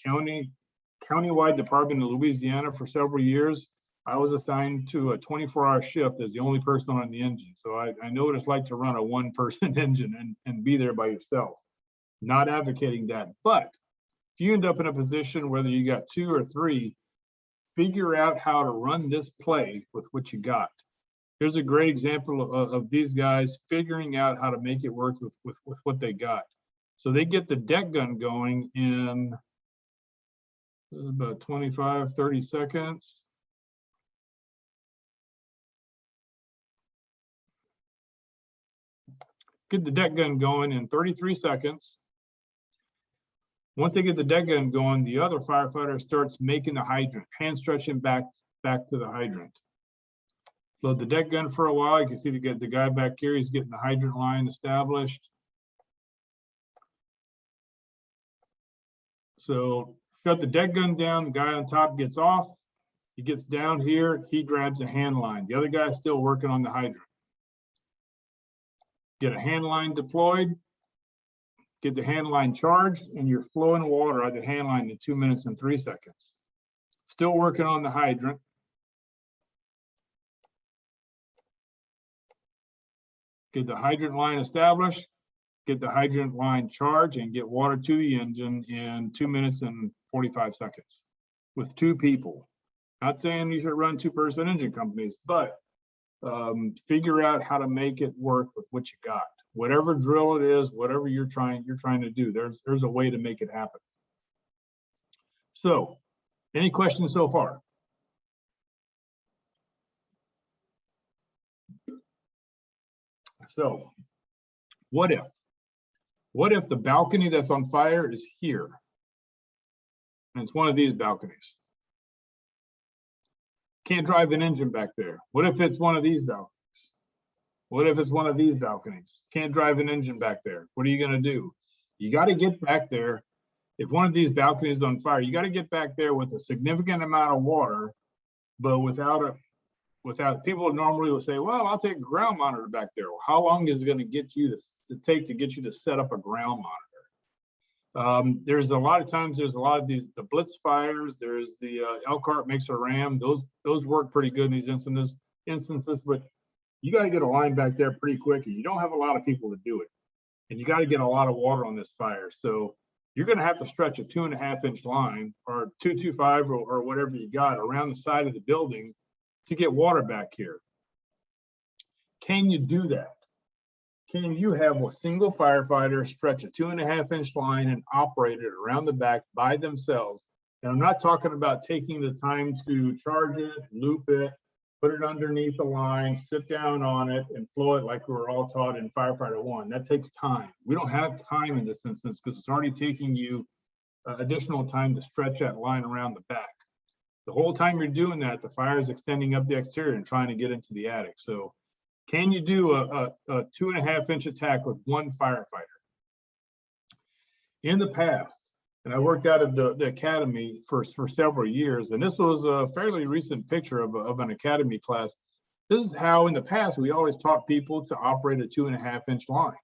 countywide department in Louisiana for several years, I was assigned to a 24-hour shift as the only person on the engine. So I know what it's like to run a 1-person engine and be there by yourself. Not advocating that, but if you end up in a position, whether you got 2 or 3, figure out how to run this play with what you got. Here's a great example of these guys figuring out how to make it work with what they got. So they get the deck gun going in about 25, 30 seconds. Get the deck gun going in 33 seconds. Once they get the deck gun going, the other firefighter starts making the hydrant, hand stretching back to the hydrant. So the deck gun for a while, you can see the guy back here, he's getting the hydrant line established. So shut the deck gun down, the guy on top gets off, he gets down here, he grabs a hand line. The other guy's still working on the hydrant. Get a hand line deployed, get the hand line charged, and you're flowing water out of the hand line in 2 minutes and 3 seconds. Still working on the hydrant. Get the hydrant line established, get the hydrant line charged, and get water to the engine in 2 minutes and 45 seconds with 2 people. Not saying you should run 2-person engine companies, but figure out how to make it work with what you got. Whatever drill it is, whatever you're trying to do, there's a way to make it happen. So, any questions so far? So, what if the balcony that's on fire is here? And it's one of these balconies. Can't drive an engine back there. What if it's one of these balconies? What if it's one of these balconies? Can't drive an engine back there. What are you going to do? You got to get back there. If one of these balconies is on fire, you got to get back there with a significant amount of water, but without people normally will say, well, I'll take a ground monitor back there. Well, how long is it going to get you to take to get you to set up a ground There's a lot of times, there's a lot of the blitz fires. There's the Elkhart makes a ram. Those work pretty good in these instances, but you got to get a line back there pretty quick, and you don't have a lot of people to do it. And you got to get a lot of water on this fire. So you're going to have to stretch a 2.5-inch line or 225 or whatever you got around the side of the building to get water back here. Can you do that? Can you have a single firefighter stretch a 2.5-inch line and operate it around the back by themselves? And I'm not talking about taking the time to charge it, loop it, put it underneath the line, sit down on it, and flow it like we were all taught in Firefighter 1. That takes time. We don't have time in this instance because it's already taking you additional time to stretch that line around the back. The whole time you're doing that, the fire is extending up the exterior and trying to get into the attic. So can you do a 2.5-inch attack with one firefighter? In the past, and I worked out of the academy for several years, and this was a fairly recent picture of an academy class. This is how in the past we always taught people to operate a 2.5-inch line.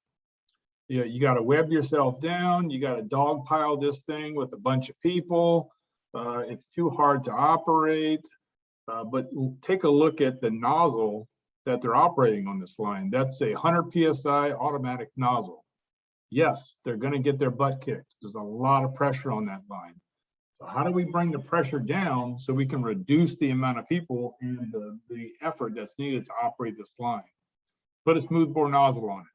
You got to web yourself down, you got to dog pile this thing with a bunch of people. It's too hard to operate, but take a look at the nozzle that they're operating on this line. That's a 100 PSI automatic nozzle. Yes, they're going to get their butt kicked. There's a lot of pressure on that line. So how do we bring the pressure down so we can reduce the amount of people and the effort that's needed to operate this line? Put a smoothbore nozzle on it.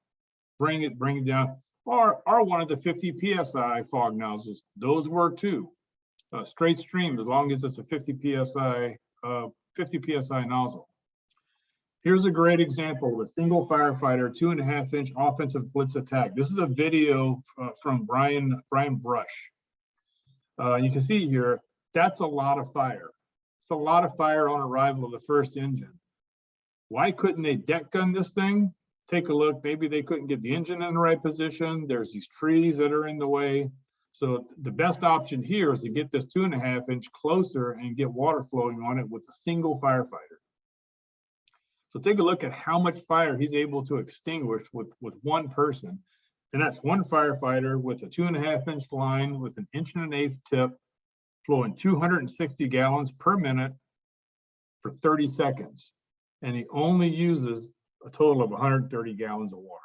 Bring it down. Or one of the 50 PSI fog nozzles. Those work too. Straight stream, as long as it's a 50 PSI nozzle. Here's a great example of a single firefighter, 2.5-inch offensive blitz attack. This is a video from Brian Brush. You can see here, that's a lot of fire. It's a lot of fire on arrival of the first engine. Why couldn't they deck gun this thing? Take a look, maybe they couldn't get the engine in the right position. There's these trees that are in the way. So the best option here is to get this 2.5-inch closer and get water flowing on it with a single firefighter. So take a look at how much fire he's able to extinguish with one person. And that's one firefighter with a 2.5-inch line with an 1.125 tip, flowing 260 gallons per minute for 30 seconds. And he only uses a total of 130 gallons of water.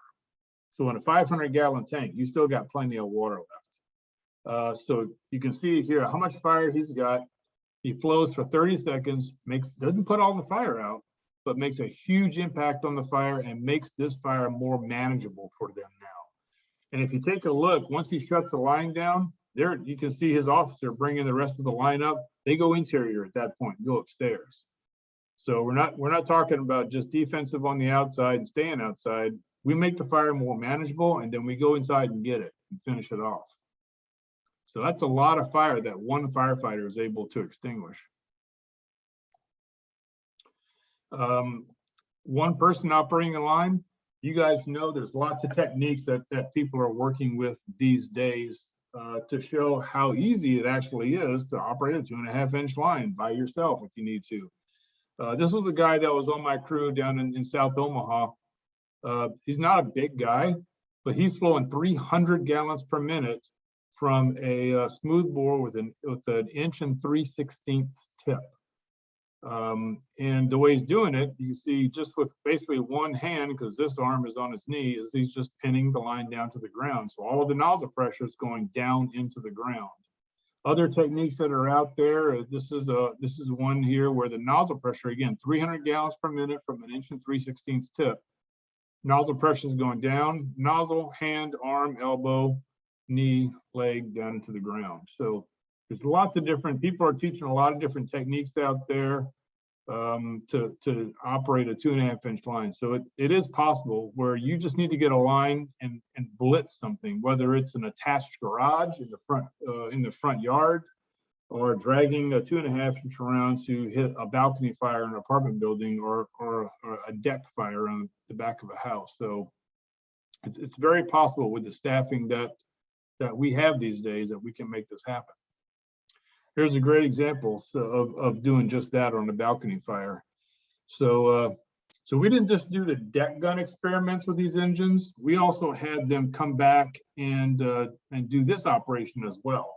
So in a 500-gallon tank, you still got plenty of water left. So you can see here how much fire he's got. He flows for 30 seconds, doesn't put all the fire out, but makes a huge impact on the fire and makes this fire more manageable for them now. And if you take a look, once he shuts the line down, there you can see his officer bringing the rest of the line up. They go interior at that point, go upstairs. So we're not talking about just defensive on the outside and staying outside. We make the fire more manageable, and then we go inside and get it and finish it off. So that's a lot of fire that one firefighter is able to extinguish. One person operating a line, you guys know there's lots of techniques that people are working with these days to show how easy it actually is to operate a 2.5-inch line by yourself if you need to. This was a guy that was on my crew down in South Omaha. He's not a big guy, but he's flowing 300 gallons per minute from a smoothbore with an 1 3/16 tip. And the way he's doing it, you see just with basically one hand, because this arm is on his knee, is he's just pinning the line down to the ground. So all of the nozzle pressure is going down into the ground. Other techniques that are out there, this is one here where the nozzle pressure, again, 300 gallons per minute from an 1 3/16 tip. Nozzle pressure is going down, nozzle, hand, arm, elbow, knee, leg, down into the ground. So there's lots of different, people are teaching a lot of different techniques out there to operate a 2.5-inch line. So it is possible where you just need to get a line and blitz something, whether it's an attached garage in the front yard, or dragging a 2.5-inch around to hit a balcony fire in an apartment building, or a deck fire on the back of a house. So it's very possible with the staffing that we have these days that we can make this happen. Here's a great example of doing just that on a balcony fire. So So we didn't just do the deck gun experiments with these engines. We also had them come back and do this operation as well.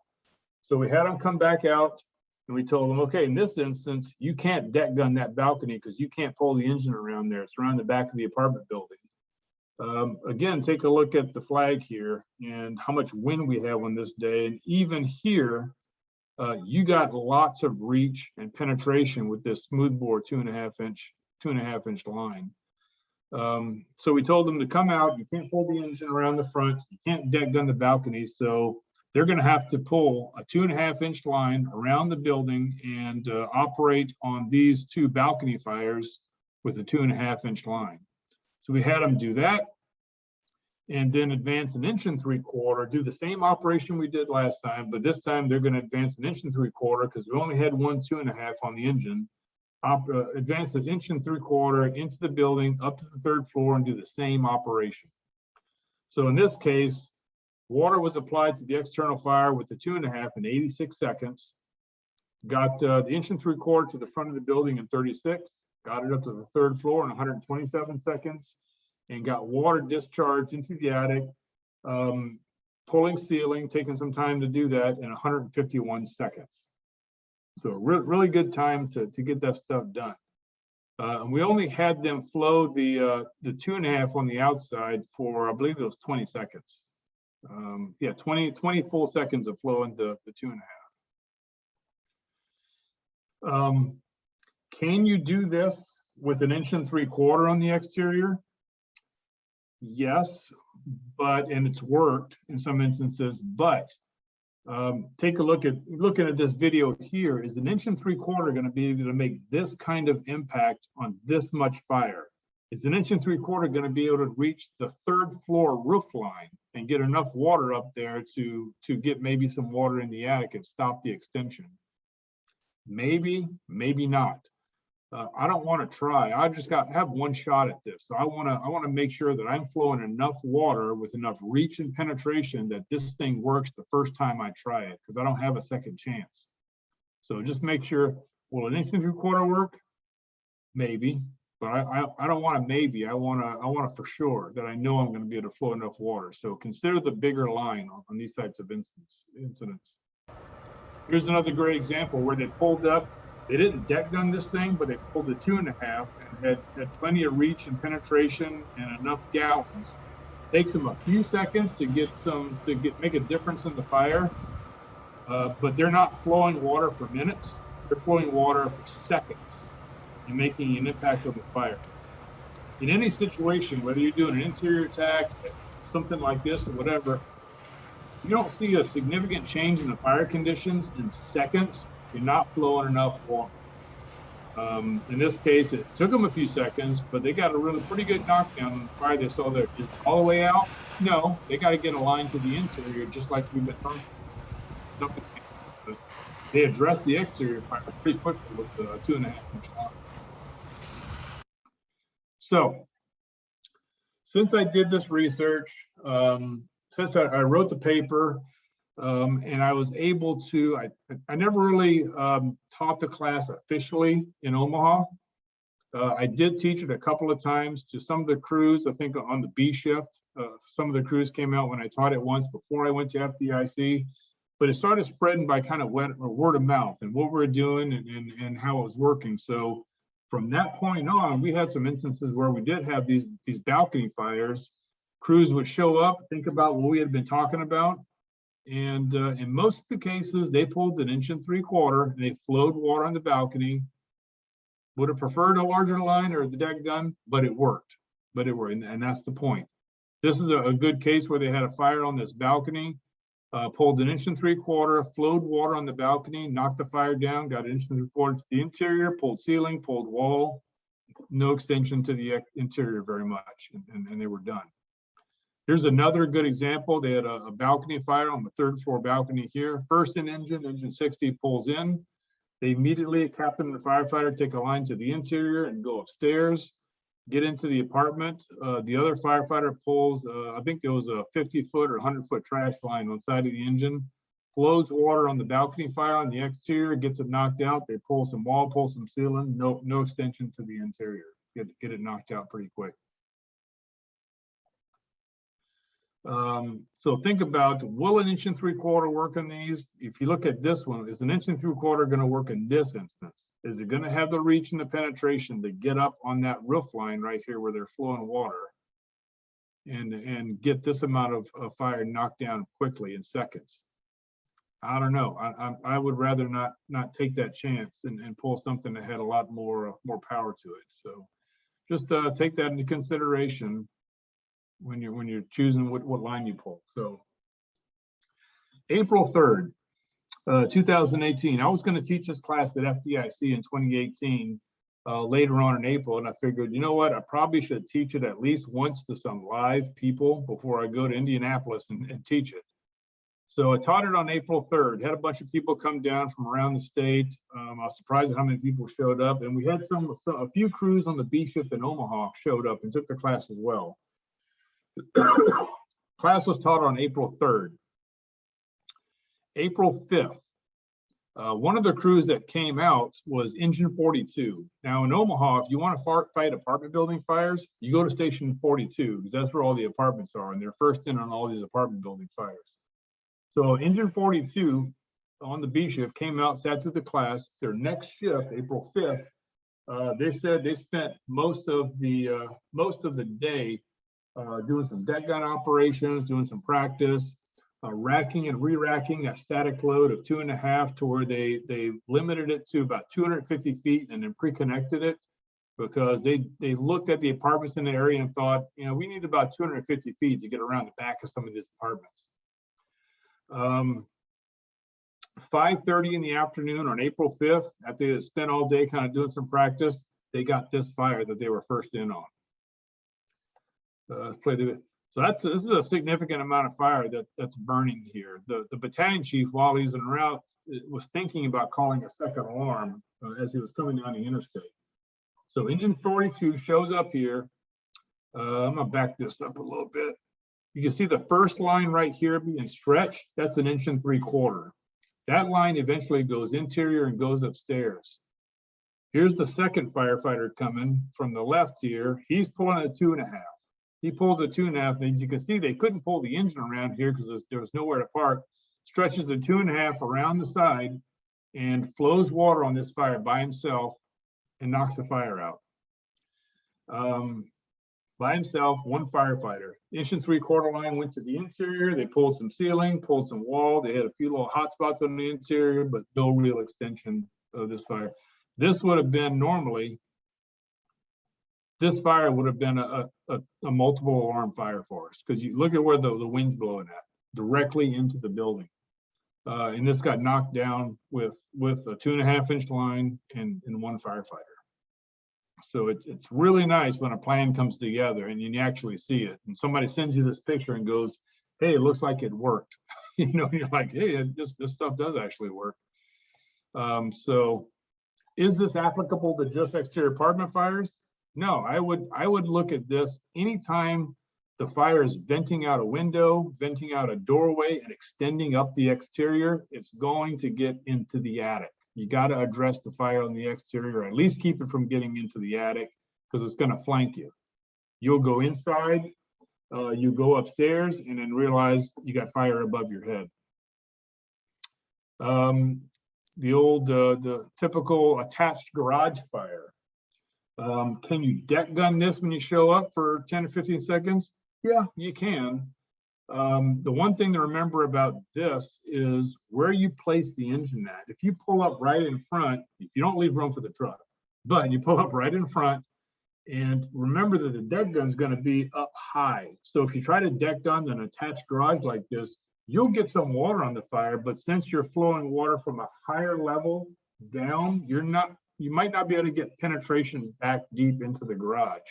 So we had them come back out and we told them, okay, in this instance, you can't deck gun that balcony because you can't pull the engine around there. It's around the back of the apartment building. Again, take a look at the flag here and how much wind we have on this day. And even here, you got lots of reach and penetration with this smoothbore 2.5 inch line. So we told them to come out. You can't pull the engine around the front. You can't deck gun the balcony. So they're going to have to pull a 2.5 inch line around the building and operate on these two balcony fires with a 2.5 inch line. So we had them do that and then advance 1 3/4 inches, do the same operation we did last time, but this time they're going to advance 1 3/4 inches because we only had 1 2.5 on the engine. Advance 1 3/4 inches into the building up to the 3rd floor and do the same operation. So in this case, water was applied to the external fire with the 2.5 in 86 seconds. Got the 1 3/4 inches to the front of the building in 36. Got it up to the 3rd floor in 127 seconds, and got water discharged into the attic, pulling ceiling, taking some time to do that in 151 seconds. So really good time to get that stuff done. And we only had them flow the 2.5 on the outside for, I believe it was 20 seconds. Yeah, 20 full seconds of flowing the 2.5. Can you do this with 1 3/4 inches on the exterior? Yes, and it's worked in some instances, but take a look at looking at this video here. Is 1 3/4 inches going to be able to make this kind of impact on this much fire? Is 1 3/4 inches going to be able to reach the 3rd floor roof line and get enough water up there to get maybe some water in the attic and stop the extension? Maybe, maybe not. I don't want to try. I just have one shot at this. So I want to make sure that I'm flowing enough water with enough reach and penetration that this thing works the first time I try it, because I don't have a second chance. So just make sure, will 1 3/4 inches work? Maybe, but I don't want to maybe. I want to for sure that I know I'm going to be able to flow enough water. So consider the bigger line on these types of incidents. Here's another great example where they pulled up. They didn't deck gun this thing, but they pulled the 2.5 and had plenty of reach and penetration and enough gallons. Takes them a few seconds to make a difference in the fire, but they're not flowing water for minutes. They're flowing water for seconds and making an impact on the fire. In any situation, whether you're doing an interior attack, something like this or whatever, you don't see a significant change in the fire conditions in seconds. You're not flowing enough water. In this case, it took them a few seconds, but they got a pretty good knockdown on the fire they saw there. Is it all the way out? No, they got to get a line to the interior, just like we've been talking about. They addressed the exterior fire pretty quickly with the 2.5 inch line. So, since I did this research, since I wrote the paper, and I was able to, I never really taught the class officially in Omaha. I did teach it a couple of times to some of the crews, I think on the B shift. Some of the crews came out when I taught it once before I went to FDIC, but it started spreading by kind of word of mouth and what we're doing and how it was working. So from that point on, we had some instances where we did have these balcony fires. Crews would show up, think about what we had been talking about. And in most of the cases, they pulled 1 3/4 inches and they flowed water on the balcony. Would have preferred a larger line or the deck gun, but it worked. And that's the point. This is a good case where they had a fire on this balcony, pulled 1 3/4 inches, flowed water on the balcony, knocked the fire down, got 1 3/4 inches to the interior, pulled ceiling, pulled wall, no extension to the interior very much, and they were done. Here's another good example. They had a balcony fire on the 3rd floor balcony here. First in engine 60 pulls in. They immediately, a captain and a firefighter, take a line to the interior and go upstairs, get into the apartment. The other firefighter pulls, I think there was a 50-foot or 100-foot trash line on the side of the engine, flows water on the balcony fire on the exterior, gets it knocked out. They pull some wall, pull some ceiling, no extension to the interior. get it knocked out pretty quick. So think about, will an 1 3/4 work on these? If you look at this one, is an 1 3/4 going to work in this instance? Is it going to have the reach and the penetration to get up on that roof line right here where they're flowing water and get this amount of fire knocked down quickly in seconds? I don't know. I would rather not take that chance and pull something that had a lot more power to it. So just take that into consideration when you're choosing what line you pull. So April 3rd, 2018, I was going to teach this class at FDIC in 2018 later on in April, and I figured, you know what, I probably should teach it at least once to some live people before I go to Indianapolis and teach it. So I taught it on April 3rd, had a bunch of people come down from around the state. I was surprised at how many people showed up, and we had a few crews on the B shift in Omaha showed up and took the class as well. Class was taught on April 3rd. April 5th, one of the crews that came out was Engine 42. Now in Omaha, if you want to fight apartment building fires, you go to Station 42 because that's where all the apartments are, and they're first in on all these apartment building fires. So Engine 42 on the B shift came out, sat through the class. Their next shift, April 5th, they said they spent most of the day doing some deck gun operations, doing some practice, racking and re-racking that static load of 2.5 to where they limited it to about 250 feet and then pre-connected it because they looked at the apartments in the area and thought, you know, we need about 250 feet to get around the back of some of these apartments. 5:30 in the afternoon on April 5th, after they had spent all day kind of doing some practice, they got this fire that they were first in on. So this is a significant amount of fire that's burning here. The battalion chief, while he's en route, was thinking about calling a second alarm as he was coming down the interstate. So Engine 42 shows up here. I'm gonna back this up a little bit. You can see the first line right here being stretched. That's an 1 3/4. That line eventually goes interior and goes upstairs. Here's the second firefighter coming from the left here. He's pulling a 2.5. He pulls a 2.5. As you can see, they couldn't pull the engine around here because there was nowhere to park. Stretches a 2.5 around the side and flows water on this fire by himself and knocks the fire out. By himself, one firefighter. 1 3/4 line went to the interior. They pulled some ceiling, pulled some wall. They had a few little hot spots on the interior, but no real extension of this fire. This would have been normally, this fire would have been a multiple alarm fire for us because you look at where the wind's blowing at, directly into the building. And this got knocked down with a 2.5-inch line and one firefighter. So it's really nice when a plan comes together and you actually see it. And somebody sends you this picture and goes, "Hey, it looks like it worked." You know, you're like, "Hey, this stuff does actually work." So is this applicable to just exterior apartment fires? No, I would look at this anytime the fire is venting out a window, venting out a doorway, and extending up the exterior. It's going to get into the attic. You got to address the fire on the exterior, or at least keep it from getting into the attic, because it's going to flank you. You'll go inside, you go upstairs, and then realize you got fire above your head. The typical attached garage fire. Can you deck gun this when you show up for 10 or 15 seconds? Yeah, you can. The one thing to remember about this is where you place the engine at. If you pull up right in front, if you don't leave room for the truck, but you pull up right in front, and remember that the deck gun is going to be up high. So if you try to deck gun an attached garage like this, you'll get some water on the fire, but since you're flowing water from a higher level down, you might not be able to get penetration back deep into the garage.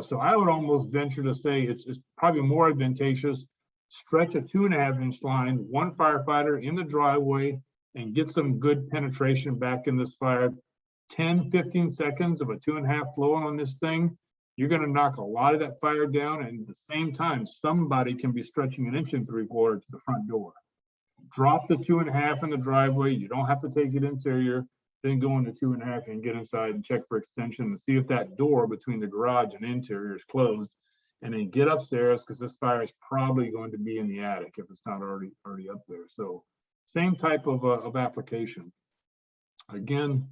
So I would almost venture to say it's probably more advantageous, stretch a 2.5-inch line, one firefighter in the driveway, and get some good penetration back in this fire. 10, 15 seconds of a 2.5 flowing on this thing, you're going to knock a lot of that fire down, and at the same time, somebody can be stretching an 1 3/4 to the front door. Drop the 2.5 in the driveway. You don't have to take it interior. then go into 2.5 and get inside and check for extension and see if that door between the garage and interior is closed. And then get upstairs because this fire is probably going to be in the attic if it's not already up there. So same type of application. Again,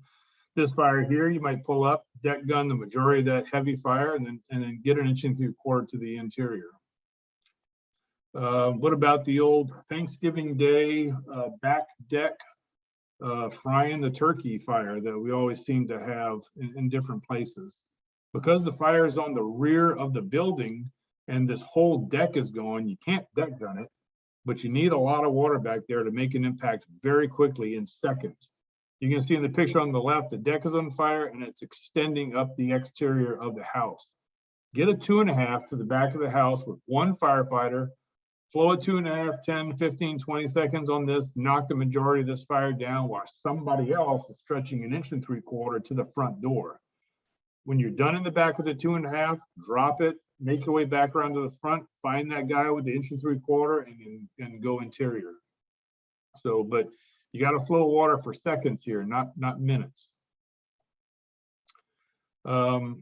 this fire here, you might pull up, deck gun the majority of that heavy fire, and then get 1 3/4 to the interior. What about the old Thanksgiving Day back deck frying the turkey fire that we always seem to have in different places? Because the fire is on the rear of the building and this whole deck is going, you can't deck gun it, but you need a lot of water back there to make an impact very quickly in seconds. You can see in the picture on the left, the deck is on fire and it's extending up the exterior of the house. Get a 2.5 to the back of the house with one firefighter, flow a 2.5, 10, 15, 20 seconds on this, knock the majority of this fire down while somebody else is stretching 1 3/4 to the front door. When you're done in the back with the 2.5, drop it, make your way back around to the front, find that guy with the 1 3/4 and go interior. So, but you got to flow water for seconds here, not minutes. So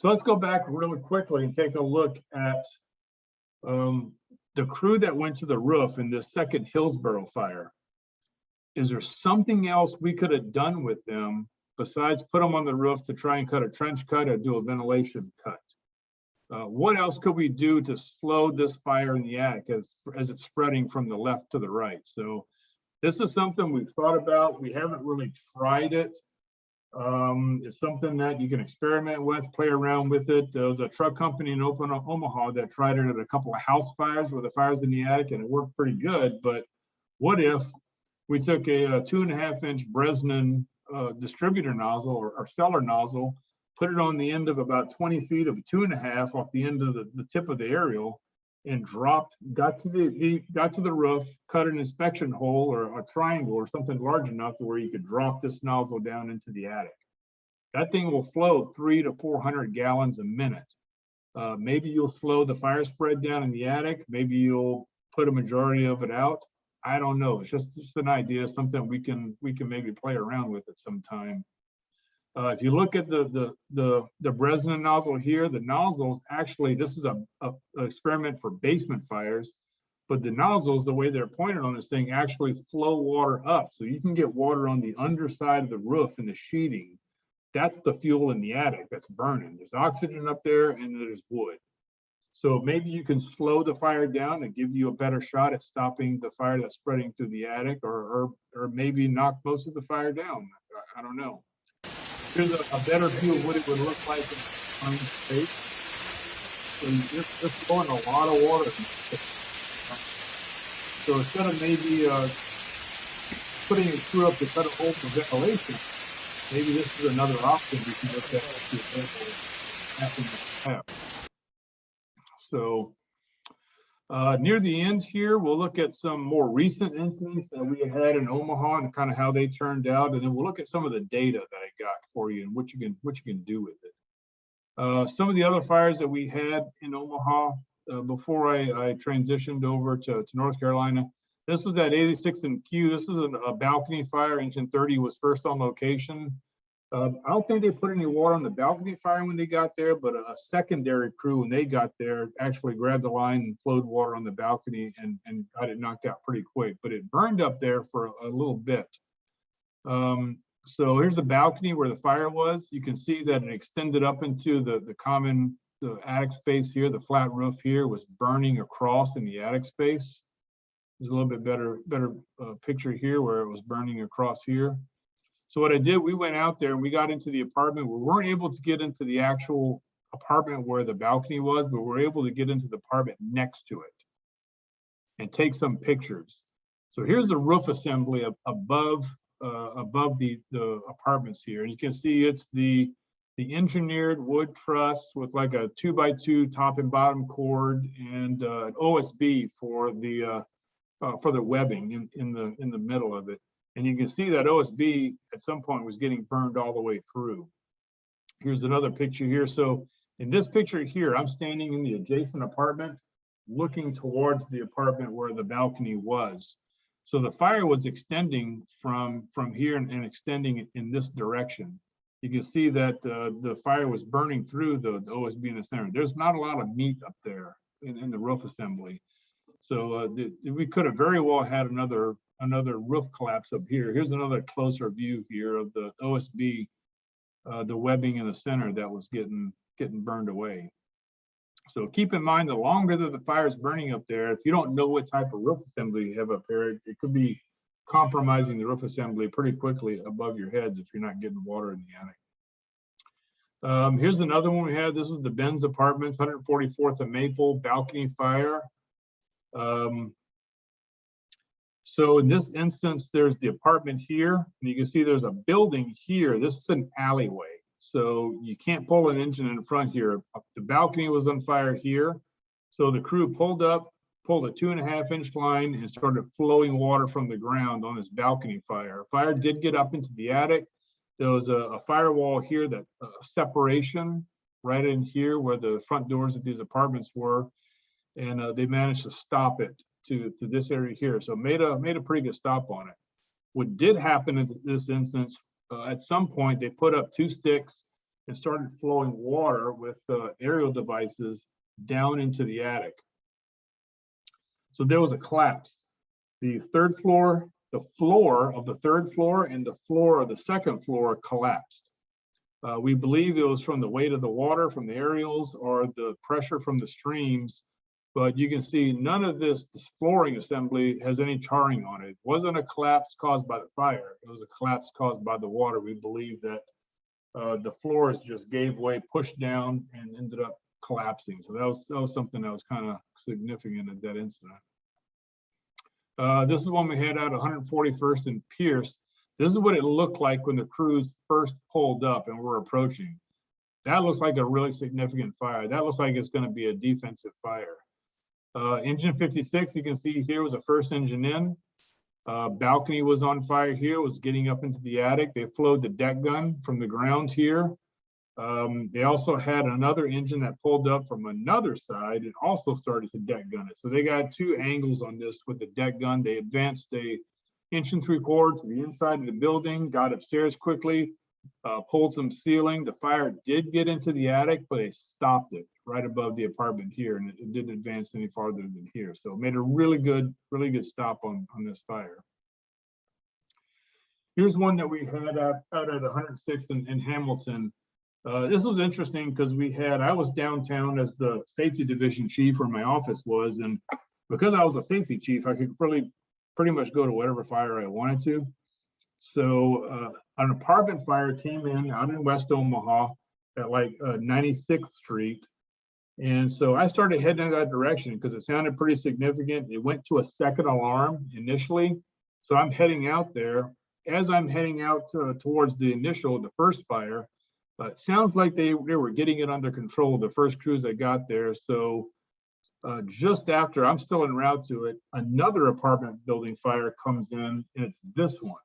let's go back really quickly and take a look at the crew that went to the roof in this second Hillsborough fire. Is there something else we could have done with them besides put them on the roof to try and cut a trench cut or do a ventilation cut? What else could we do to slow this fire in the attic as it's spreading from the left to the right? So this is something we've thought about. We haven't really tried it. It's something that you can experiment with, play around with it. There was a truck company in Omaha that tried it at a couple of house fires where the fire's in the attic and it worked pretty good. But what if we took a 2.5-inch Bresnan distributor nozzle or cellar nozzle, put it on the end of about 20 feet of 2.5 off the end of the tip of the aerial, and got to the roof, cut an inspection hole or a triangle or something large enough to where you could drop this nozzle down into the attic. That thing will flow 300 to 400 gallons a minute. Maybe you'll slow the fire spread down in the attic. Maybe you'll put a majority of it out. I don't know. It's just an idea, something we can maybe play around with at some time. If you look at the Bresnan nozzle here, the nozzles actually, this is a experiment for basement fires, but the nozzles, the way they're pointed on this thing, actually flow water up. So you can get water on the underside of the roof and the sheeting. That's the fuel in the attic that's burning. There's oxygen up there and there's wood. So maybe you can slow the fire down and give you a better shot at stopping the fire that's spreading through the attic, or maybe knock most of the fire down. I don't know. Here's a better view of what it would look like in a space. So you're just throwing a lot of water. So instead of maybe putting a screw up to cut a hole for ventilation, maybe this is another option we can look at to So near the end here, we'll look at some more recent incidents that we had in Omaha and kind of how they turned out, and then we'll look at some of the data that I got for you and what you can do with it. Some of the other fires that we had in Omaha before I transitioned over to North Carolina. This was at 86 and Q. This is a balcony fire. Engine 30 was first on location. I don't think they put any water on the balcony fire when they got there, but a secondary crew, when they got there, actually grabbed the line and flowed water on the balcony and got it knocked out pretty quick. But it burned up there for a little bit. So here's the balcony where the fire was. You can see that it extended up into the attic space here. The flat roof here was burning across in the attic space. There's a little bit better picture here where it was burning across here. So what I did, we went out there and we got into the apartment. We weren't able to get into the actual apartment where the balcony was, but we were able to get into the apartment next to it and take some pictures. So here's the roof assembly above the apartments here. And you can see it's the engineered wood truss with like a 2x2 top and bottom cord and an OSB for the webbing in the middle of it. And you can see that OSB at some point was getting burned all the way through. Here's another picture here. So in this picture here, I'm standing in the adjacent apartment, looking towards the apartment where the balcony was. So the fire was extending from here and extending in this direction. You can see that the fire was burning through the OSB in the center. There's not a lot of meat up there in the roof assembly. So we could have very well had another roof collapse up here. Here's another closer view here of the OSB, the webbing in the center that was getting burned away. So keep in mind, the longer that the fire is burning up there, if you don't know what type of roof assembly you have up there, it could be compromising the roof assembly pretty quickly above your heads if you're not getting water in the attic. Here's another one we had. This is the Benz Apartments, 144th and Maple, balcony fire. So in this instance, there's the apartment here, and you can see there's a building here. This is an alleyway, so you can't pull an engine in front here. The balcony was on fire here, so the crew pulled a 2.5-inch line and started flowing water from the ground on this balcony fire. Fire did get up into the attic. There was a firewall here, that separation right in here where the front doors of these apartments were, and they managed to stop it to this area here. So made a pretty good stop on it. What did happen in this instance, at some point they put up 2 sticks and started flowing water with aerial devices down into the attic. So there was a collapse. The third floor, the floor of the third floor and the floor of the second floor collapsed. We believe it was from the weight of the water from the aerials or the pressure from the streams, but you can see none of this flooring assembly has any charring on it. It wasn't a collapse caused by the fire. It was a collapse caused by the water. We believe that the floors just gave way, pushed down, and ended up collapsing. So that was something that was kind of significant at that incident. This is one we had out 141st and Pierce. This is what it looked like when the crews first pulled up and were approaching. That looks like a really significant fire. That looks like it's going to be a defensive fire. Engine 56, you can see here was the first engine in. Balcony was on fire here, was getting up into the attic. They flowed the deck gun from the ground here. They also had another engine that pulled up from another side and also started to deck gun it. So they got 2 angles on this with the deck gun. They advanced a 1.75 inches to the inside of the building, got upstairs quickly, pulled some ceiling. The fire did get into the attic, but they stopped it right above the apartment here, and it didn't advance any farther than here. So it made a really good stop on this fire. Here's one that we had out at 106th in Hamilton. This was interesting because I was downtown as the safety division chief where my office was, and because I was a safety chief, I could pretty much go to whatever fire I wanted to. So an apartment fire came in out in West Omaha at like 96th Street. And so I started heading in that direction because it sounded pretty significant. It went to a second alarm initially. So I'm heading out there. As I'm heading out towards the first fire, it sounds like they were getting it under control, the first crews that got there. So just after I'm still en route to it, another apartment building fire comes in, and it's this one.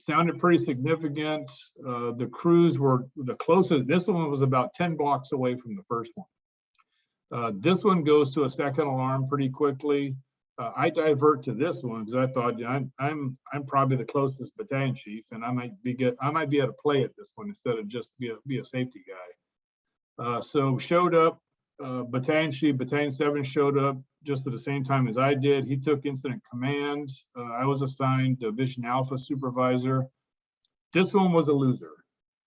Sounded pretty significant. The crews were the closest. This one was about 10 blocks away from the first one. This one goes to a second alarm pretty quickly. I divert to this one because I thought, I'm probably the closest battalion chief, and I might be able to play at this one instead of just be a safety guy. So showed up. Battalion chief, Battalion 7 showed up just at the same time as I did. He took incident command. I was assigned Division Alpha supervisor. This one was a loser.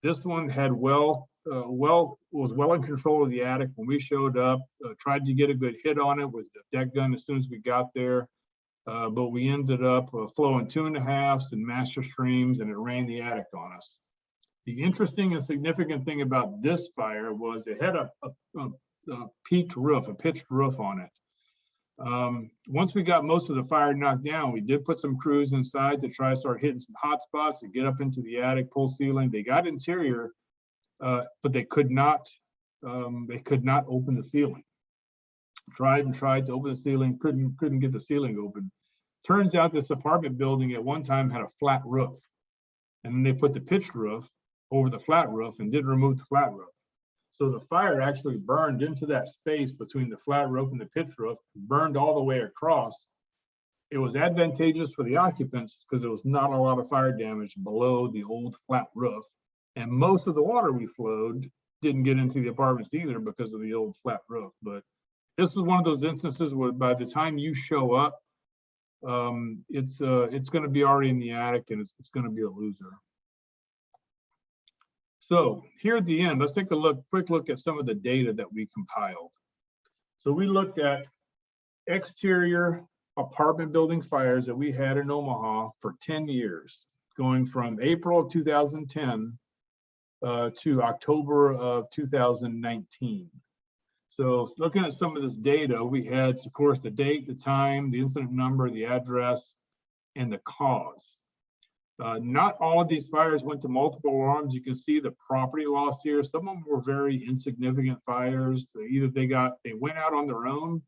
This one had was well in control of the attic when we showed up. Tried to get a good hit on it with the deck gun as soon as we got there, but we ended up flowing 2.5s and master streams, and it rained the attic on us. The interesting and significant thing about this fire was it had a peaked roof, a pitched roof on it. Once we got most of the fire knocked down, we did put some crews inside to try to start hitting some hot spots and get up into the attic, pull ceiling. They got interior, but they could not open the ceiling. Tried to open the ceiling, couldn't get the ceiling open. Turns out this apartment building at one time had a flat roof, and then they put the pitched roof over the flat roof and didn't remove the flat roof. So the fire actually burned into that space between the flat roof and the pitched roof, burned all the way across. It was advantageous for the occupants because there was not a lot of fire damage below the old flat roof. And most of the water we flowed didn't get into the apartments either because of the old flat roof. But this was one of those instances where by the time you show up, it's going to be already in the attic, and it's going to be a loser. So here at the end, let's take a quick look at some of the data that we compiled. So we looked at exterior apartment building fires that we had in Omaha for 10 years, going from April of 2010 to October of 2019. So looking at some of this data, we had, of course, the date, the time, the incident number, the address, and the cause. Not all of these fires went to multiple alarms. You can see the property loss here. Some of them were very insignificant fires. Either they went out on their own,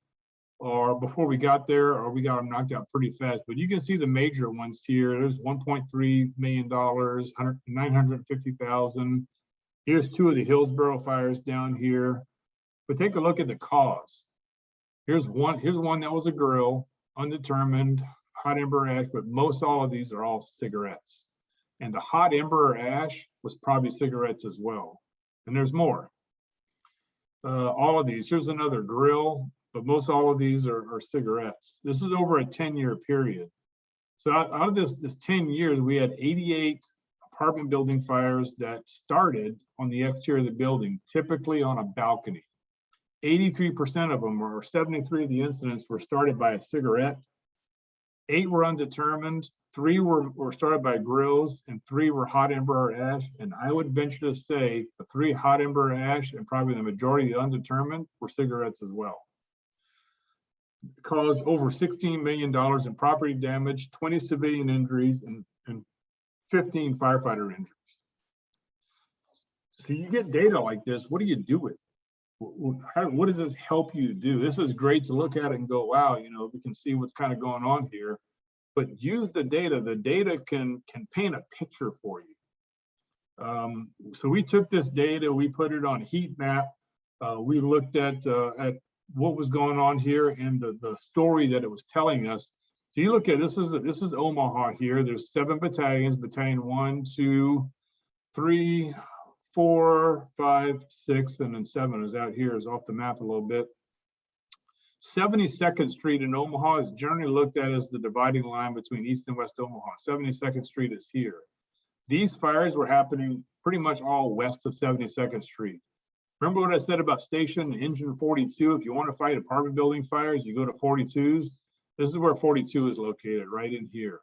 or before we got there, or we got them knocked out pretty fast. But you can see the major ones here. There's $1.3 million, $950,000. Here's two of the Hillsborough fires down here. But take a look at the cause. Here's one that was a grill, undetermined, hot ember ash, but most all of these are all cigarettes. And the hot ember ash was probably cigarettes as well. And there's more. All of these, here's another grill, but most all of these are cigarettes. This is over a 10-year period. So out of this 10 years, we had 88 apartment building fires that started on the exterior of the building, typically on a balcony. 83% of them, or 73 of the incidents, were started by a cigarette. 8 were undetermined, 3 were started by grills, and 3 were hot ember or ash. And I would venture to say the 3 hot ember or ash, and probably the majority of the undetermined, were cigarettes as well. It caused over $16 million in property damage, 20 civilian injuries, and 15 firefighter injuries. So you get data like this, what do you do with it? What does this help you do? This is great to look at it and go, wow, you know, we can see what's kind of going on here. But use the data. The data can paint a picture for you. So we took this data, we put it on a heat map. We looked at what was going on here and the story that it was telling us. So you look at this is Omaha here. There's 7 battalions. Battalion 1, 2, 3, 4, 5, 6, and then 7 is out here, is off the map a little bit. 72nd Street in Omaha is generally looked at as the dividing line between East and West Omaha. 72nd Street is here. These fires were happening pretty much all west of 72nd Street. Remember what I said about station engine 42? If you want to fight apartment building fires, you go to 42s. This is where 42 is located, right in here.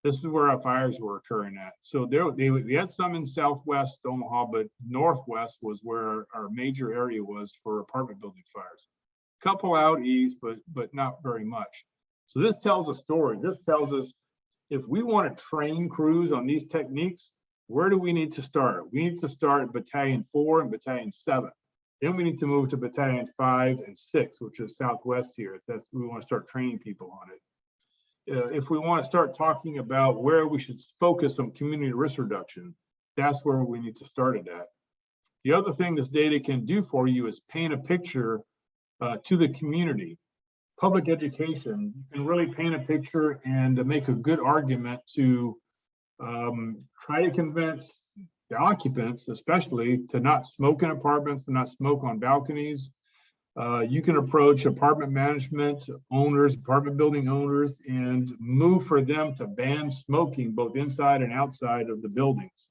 This is where our fires were occurring at. So we had some in southwest Omaha, but northwest was where our major area was for apartment building fires. A couple out east, but not very much. So this tells a story. This tells us if we want to train crews on these techniques, where do we need to start? We need to start at Battalion 4 and Battalion 7. Then we need to move to Battalion 5 and 6, which is southwest here, if we want to start training people on it. If we want to start talking about where we should focus on community risk reduction, that's where we need to start it at. The other thing this data can do for you is paint a picture to the community. Public education, you can really paint a picture and make a good argument to try to convince the occupants, especially, to not smoke in apartments, to not smoke on balconies. You can approach apartment management owners, apartment building owners, and move for them to ban smoking both inside and outside of the buildings.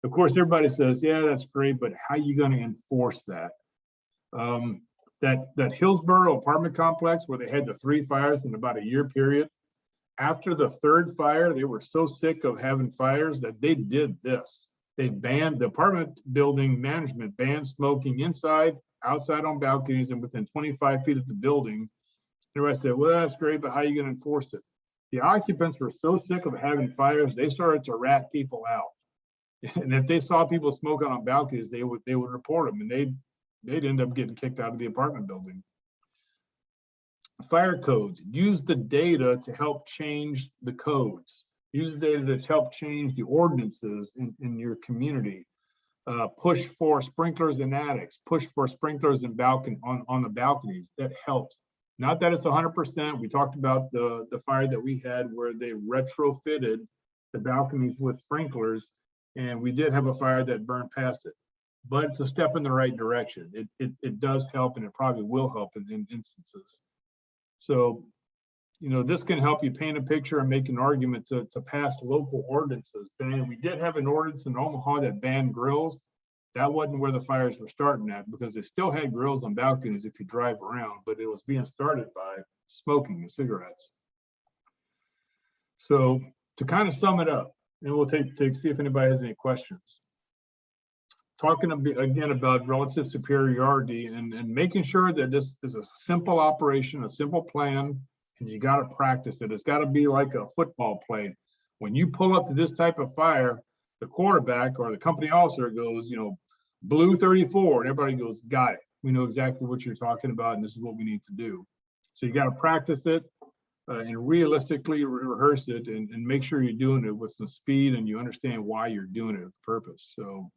Of course, everybody says, yeah, that's great, but how are you going to enforce that? That Hillsborough apartment complex where they had the 3 fires in about a year period, after the 3rd fire, they were so sick of having fires that they did this. They banned, the apartment building management banned smoking inside, outside on balconies, and within 25 feet of the building. Everybody said, well, that's great, but how are you going to enforce it? The occupants were so sick of having fires, they started to rat people out. And if they saw people smoking on balconies, they would report them, and they'd end up getting kicked out of the apartment building. Fire codes, use the data to help change the codes. Use the data to help change the ordinances in your community. Push for sprinklers in attics, push for sprinklers in on the balconies. That helps. Not that it's 100%. We talked about the fire that we had where they retrofitted the balconies with sprinklers, and we did have a fire that burned past it. But it's a step in the right direction. It does help, and it probably will help in instances. So, you know, this can help you paint a picture and make an argument to pass local ordinances. And we did have an ordinance in Omaha that banned grills. That wasn't where the fires were starting at, because they still had grills on balconies if you drive around, but it was being started by smoking and cigarettes. So to kind of sum it up, and we'll see if anybody has any questions. Talking again about relative superiority and making sure that this is a simple operation, a simple plan, and you got to practice it. It's got to be like a football play. When you pull up to this type of fire, the quarterback or the company officer goes, you know, blue 34, and everybody goes, got it. We know exactly what you're talking about, and this is what we need to do. So you got to practice it and realistically rehearse it, and make sure you're doing it with some speed and you understand why you're doing it with purpose. So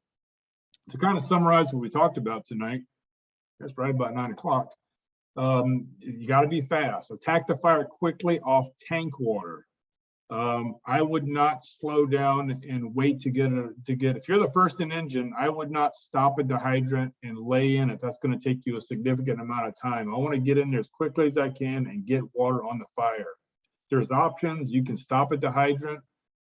to kind of summarize what we talked about tonight, that's right about 9 o'clock. You got to be fast. Attack the fire quickly off tank water. I would not slow down and wait to get if you're the first in engine, I would not stop at the hydrant and lay in it. That's going to take you a significant amount of time. I want to get in there as quickly as I can and get water on the fire. There's options. You can stop at the hydrant,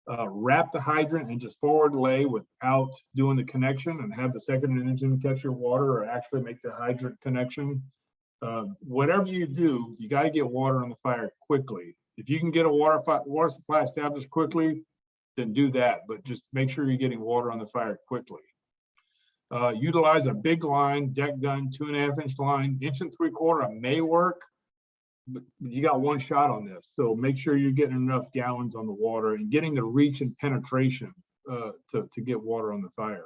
wrap the hydrant and just forward lay without doing the connection, and have the second engine catch your water, or actually make the hydrant connection. Whatever you do, you got to get water on the fire quickly. If you can get a water supply established quickly, then do that, but just make sure you're getting water on the fire quickly. Utilize a big line, deck gun, 2.5-inch line. 1 3/4 may work, but you got one shot on this. So make sure you're getting enough gallons on the water and getting the reach and penetration to get water on the fire.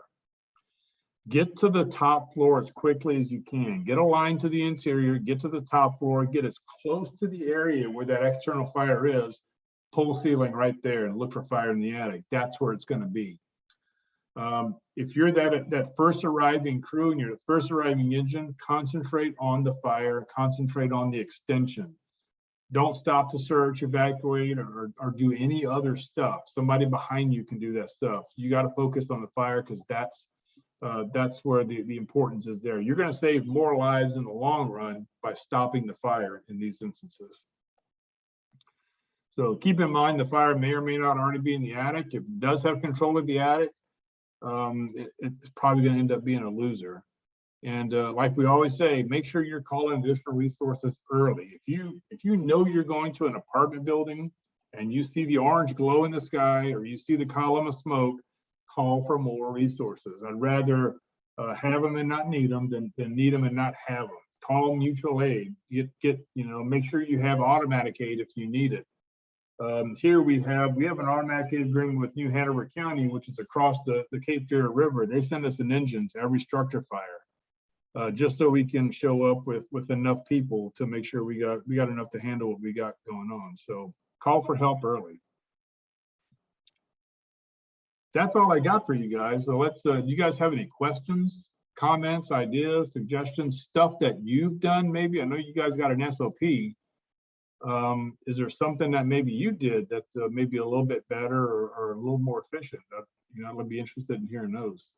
Get to the top floor as quickly as you can. Get a line to the interior, get to the top floor, get as close to the area where that external fire is, pull ceiling right there and look for fire in the attic. That's where it's going to be. If you're that first arriving crew and you're the first arriving engine, concentrate on the fire, concentrate on the extension. Don't stop to search, evacuate, or do any other stuff. Somebody behind you can do that stuff. You got to focus on the fire, because that's where the importance is there. You're going to save more lives in the long run by stopping the fire in these instances. So keep in mind, the fire may or may not already be in the attic. If it does have control of the attic, it's probably going to end up being a loser. And like we always say, make sure you're calling additional resources early. If you know you're going to an apartment building and you see the orange glow in the sky, or you see the column of smoke, call for more resources. I'd rather have them and not need them than need them and not have them. Call mutual aid. Make sure you have automatic aid if you need it. Here we have an automatic aid agreement with New Hanover County, which is across the Cape Fear River. They send us an engine to every structure fire, just so we can show up with enough people to make sure we got enough to handle what we got going on. So call for help early. That's all I got for you guys. So let's, you guys have any questions, comments, ideas, suggestions, stuff that you've done? Maybe I know you guys got an SOP. Is there something that maybe you did that's maybe a little bit better or a little more efficient? I'd be interested in hearing those.